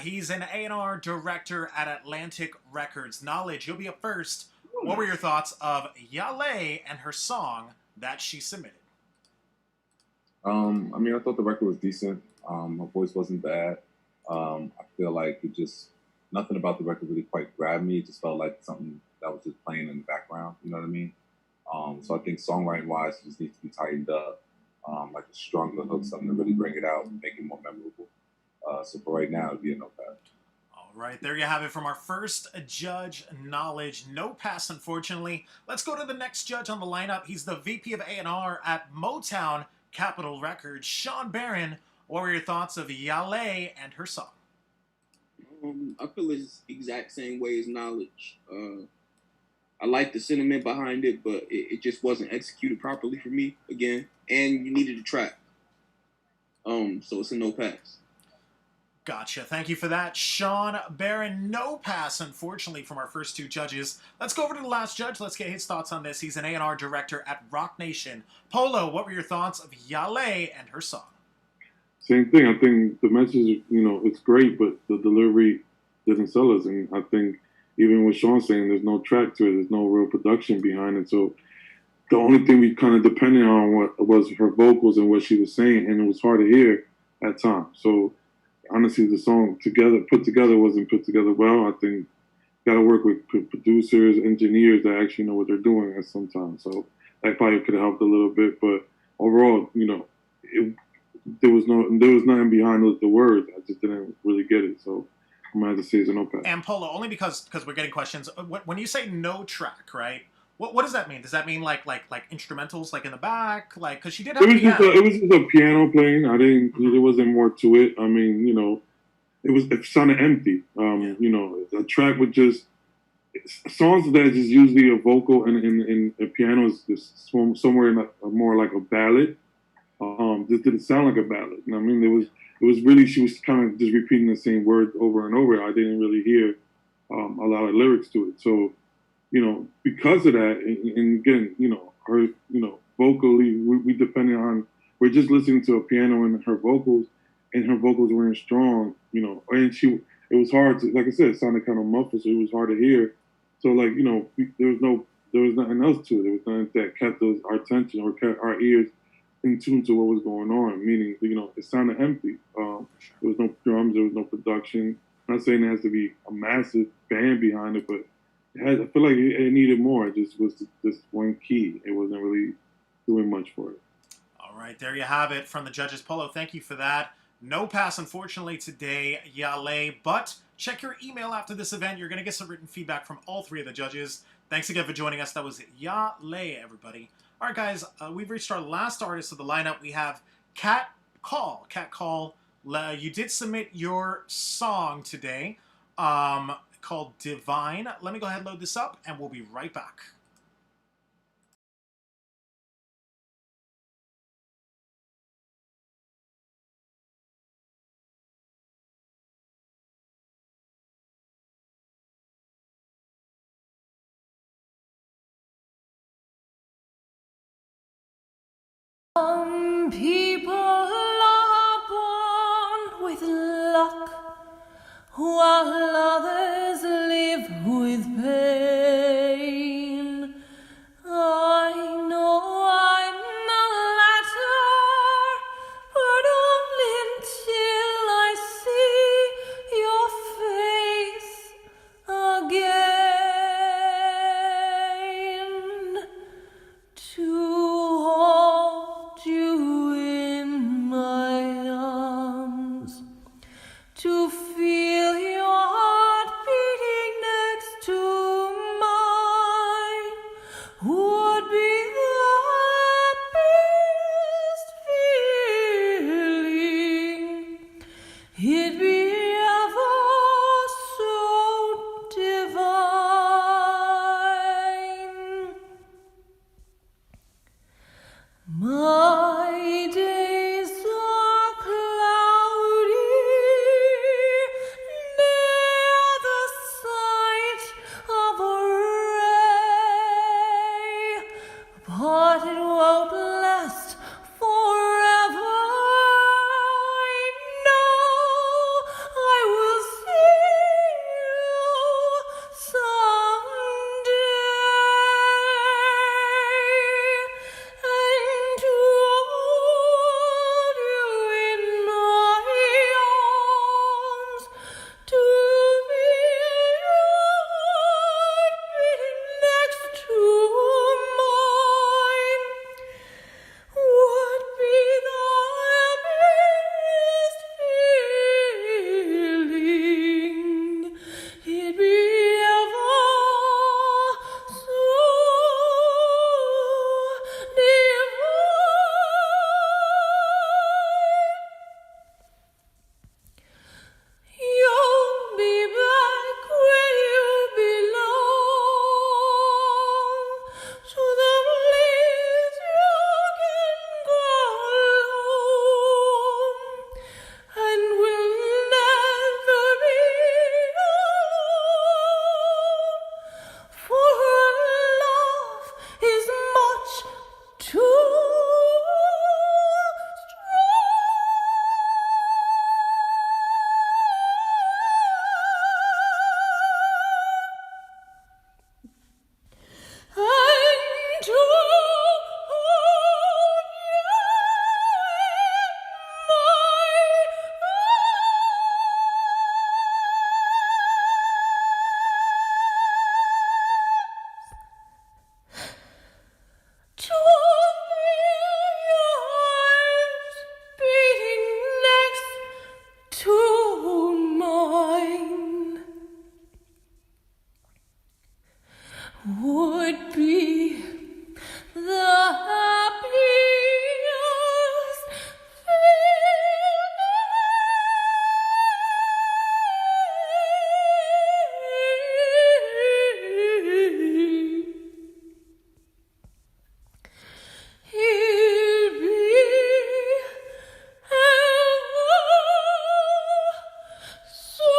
He's an A&R director at Atlantic Records. Knowledge, you'll be up first. What were your thoughts of Yale and her song that she submitted? I mean, I thought the record was decent. Her voice wasn't bad. I feel like nothing about the record really quite grabbed me. It just felt like something that was just playing in the background. You know what I mean? So I think songwriting-wise, it just needs to be tightened up. Like a stronger hook, something to really bring it out and make it more memorable. So for right now, it'd be a no pass. All right, there you have it from our first judge, Knowledge. No pass, unfortunately. Let's go to the next judge on the lineup. He's the VP of A&R at Motown Capitol Records, Shawn Barron. What were your thoughts of Yale and her song? I feel it's exact same way as Knowledge. I like the sentiment behind it, but it just wasn't executed properly for me again. And you needed a track. So it's a no pass. Gotcha. Thank you for that, Shawn Barron. No pass, unfortunately, from our first two judges. Let's go over to the last judge. Let's get his thoughts on this. He's an A&R director at Rock Nation. Polo, what were your thoughts of Yale and her song? Same thing. I think the message, it's great, but the delivery didn't sell us. And I think even with Shawn saying there's no track to it, there's no real production behind it. So the only thing we kind of depended on was her vocals and what she was saying, and it was hard to hear at times. So honestly, the song put together wasn't put together well. I think got to work with producers, engineers that actually know what they're doing at some time. So that probably could have helped a little bit, but overall, there was nothing behind the words. I just didn't really get it. So I'm gonna have to say it's a no pass. And Polo, only because we're getting questions. When you say no track, right? What does that mean? Does that mean like instrumentals, like in the back, like because she did have it was just a piano playing. I didn't. There wasn't more to it. I mean, it sounded empty. A track with just songs that just usually a vocal and a piano is just somewhere in more like a ballad. This didn't sound like a ballad. I mean, it was really, she was kind of just repeating the same words over and over. I didn't really hear a lot of lyrics to it. So, because of that, and again, her, vocally, we depended on, we're just listening to a piano and her vocals weren't strong, and it was hard to, like I said, it sounded kind of muffled, so it was hard to hear. So, like, there was nothing else to it. There was nothing that kept our attention or kept our ears in tune to what was going on, meaning, it sounded empty. There was no drums, there was no production. I'm not saying there has to be a massive band behind it, but I feel like it needed more. It just was just one key. It wasn't really doing much for it. All right, there you have it from the judges. Polo, thank you for that. No pass, unfortunately, today, Yale, but check your email after this event. You're going to get some written feedback from all three of the judges. Thanks again for joining us. That was Yale, everybody. All right, guys, we've reached our last artist of the lineup. We have Cat Call. Cat Call, you did submit your song today called Divine. Let me go ahead and load this up, and we'll be right back. Some people are born with luck, while others live with pain. I know I'm the latter, but only until I see your face again. To hold you in my arms, to feel your heart beating next to mine would be the happiest feeling. It'd be ever so divine. My days are cloudy, near the sight of a ray, but it won't last forever. I know I will see you someday. And to hold you in my arms, to feel your heart beating next to mine would be the happiest feeling. It'd be ever so divine. You'll be back where you belong, to the place you can call home, and we'll never be alone, for our love is much too and to hold you in my to feel your heart beating next to mine would be the happiest feeling. It'd be ever so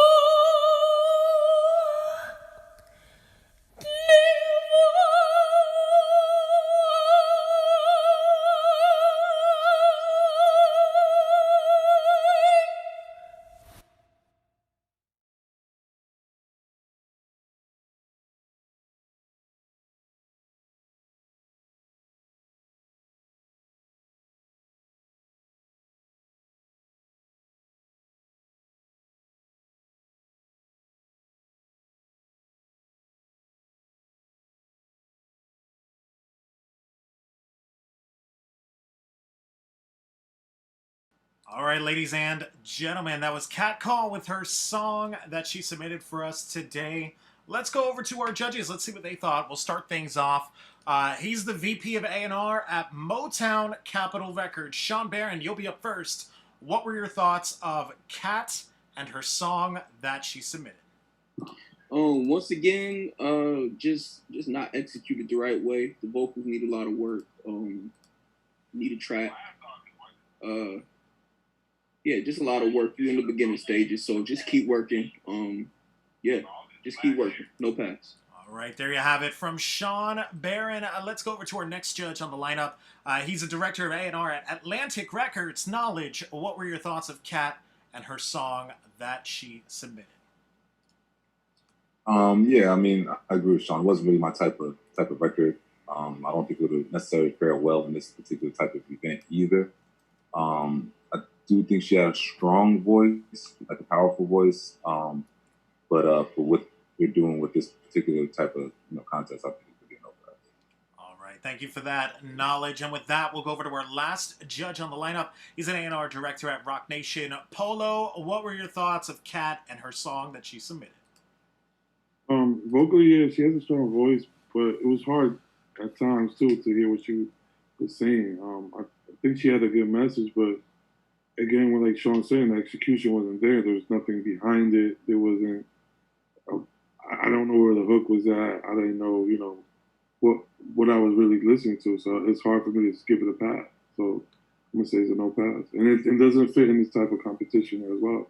All right, ladies and gentlemen, that was Kat Call with her song that she submitted for us today. Let's go over to our judges. Let's see what they thought. We'll start things off. He's the VP of A&R at Motown Capitol Records. Sean Barron, you'll be up first. What were your thoughts of Kat and her song that she submitted? Once again, just not executed the right way. The vocals need a lot of work. Need a track. Yeah, just a lot of work. You're in the beginning stages, so just keep working. Yeah, just keep working. No pass. All All right, there you have it from SHAWN BARRON. Let's go over to our next judge on the lineup. He's a director of A&R at Atlantic Records. Knowledge, what were your thoughts of Kat and her song that she submitted? Yeah, I mean, I agree with Sean. It wasn't really my type of record. I don't think it would have necessarily fared well in this particular type of event either. I do think she had a strong voice, like a powerful voice. But for what we're doing with this particular type of contest, I think it could be an over. All right, thank you for that, Knowledge. And with that, we'll go over to our last judge on the lineup. He's an A&R director at Rock Nation. Polo, what were your thoughts of Kat and her song that she submitted? Vocally, yeah, she has a strong voice, but it was hard at times too to hear what she was saying. I think she had a good message, but again, when like Sean saying, the execution wasn't there. There was nothing behind it. There wasn't. I don't know where the hook was at. I didn't know, what I was really listening to. So it's hard for me to skip it a pass. So I'm gonna say it's a no pass, and it doesn't fit in this type of competition as well.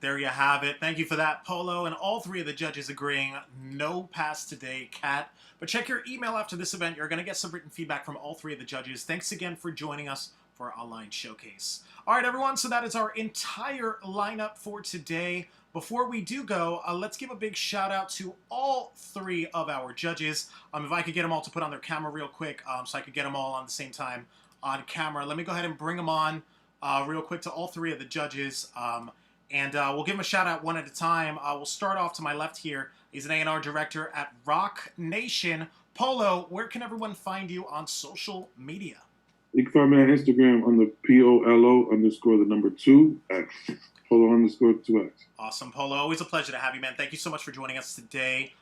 There you have it. Thank you for that, Polo. And all three of the judges agreeing no pass today, Kat. But check your email after this event. You're going to get some written feedback from all three of the judges. Thanks again for joining us for our online showcase. All right, everyone. So that is our entire lineup for today. Before we do go, let's give a big shout out to all three of our judges. If I could get them all to put on their camera real quick so I could get them all on the same time on camera. Let me go ahead and bring them on real quick to all three of the judges. And we'll give him a shout-out one at a time. We'll start off to my left here. He's an A&R director at Rock Nation. Polo, where can everyone find you on social media? You can find me on Instagram on the POLO_2 at Polo_2X. Awesome, Polo. Always a pleasure to have you, man. Thank you so much for joining us today.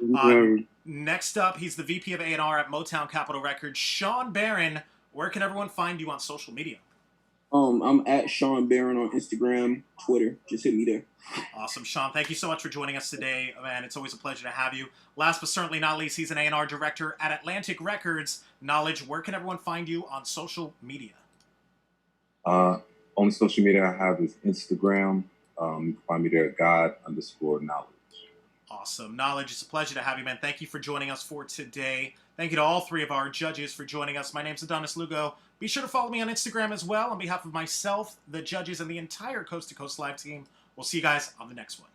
Next up, he's the VP of A&R at Motown Capitol Records, SHAWN BARRON. Where can everyone find you on social media? I'm at SHAWN BARRON on Instagram, Twitter. Just hit me there. Awesome, Sean. Thank you so much for joining us today, man. It's always a pleasure to have you. Last but certainly not least, he's an A&R director at Atlantic Records. Knowledge, where can everyone find you on social media? Only social media I have is Instagram. You can find me there at God_knowledge. Awesome. Knowledge, it's a pleasure to have you, man. Thank you for joining us for today. Thank you to all three of our judges for joining us. My name's Adonis Lugo. Be sure to follow me on Instagram as well. On behalf of myself, the judges, and the entire Coast to Coast Live team, we'll see you guys on the next one.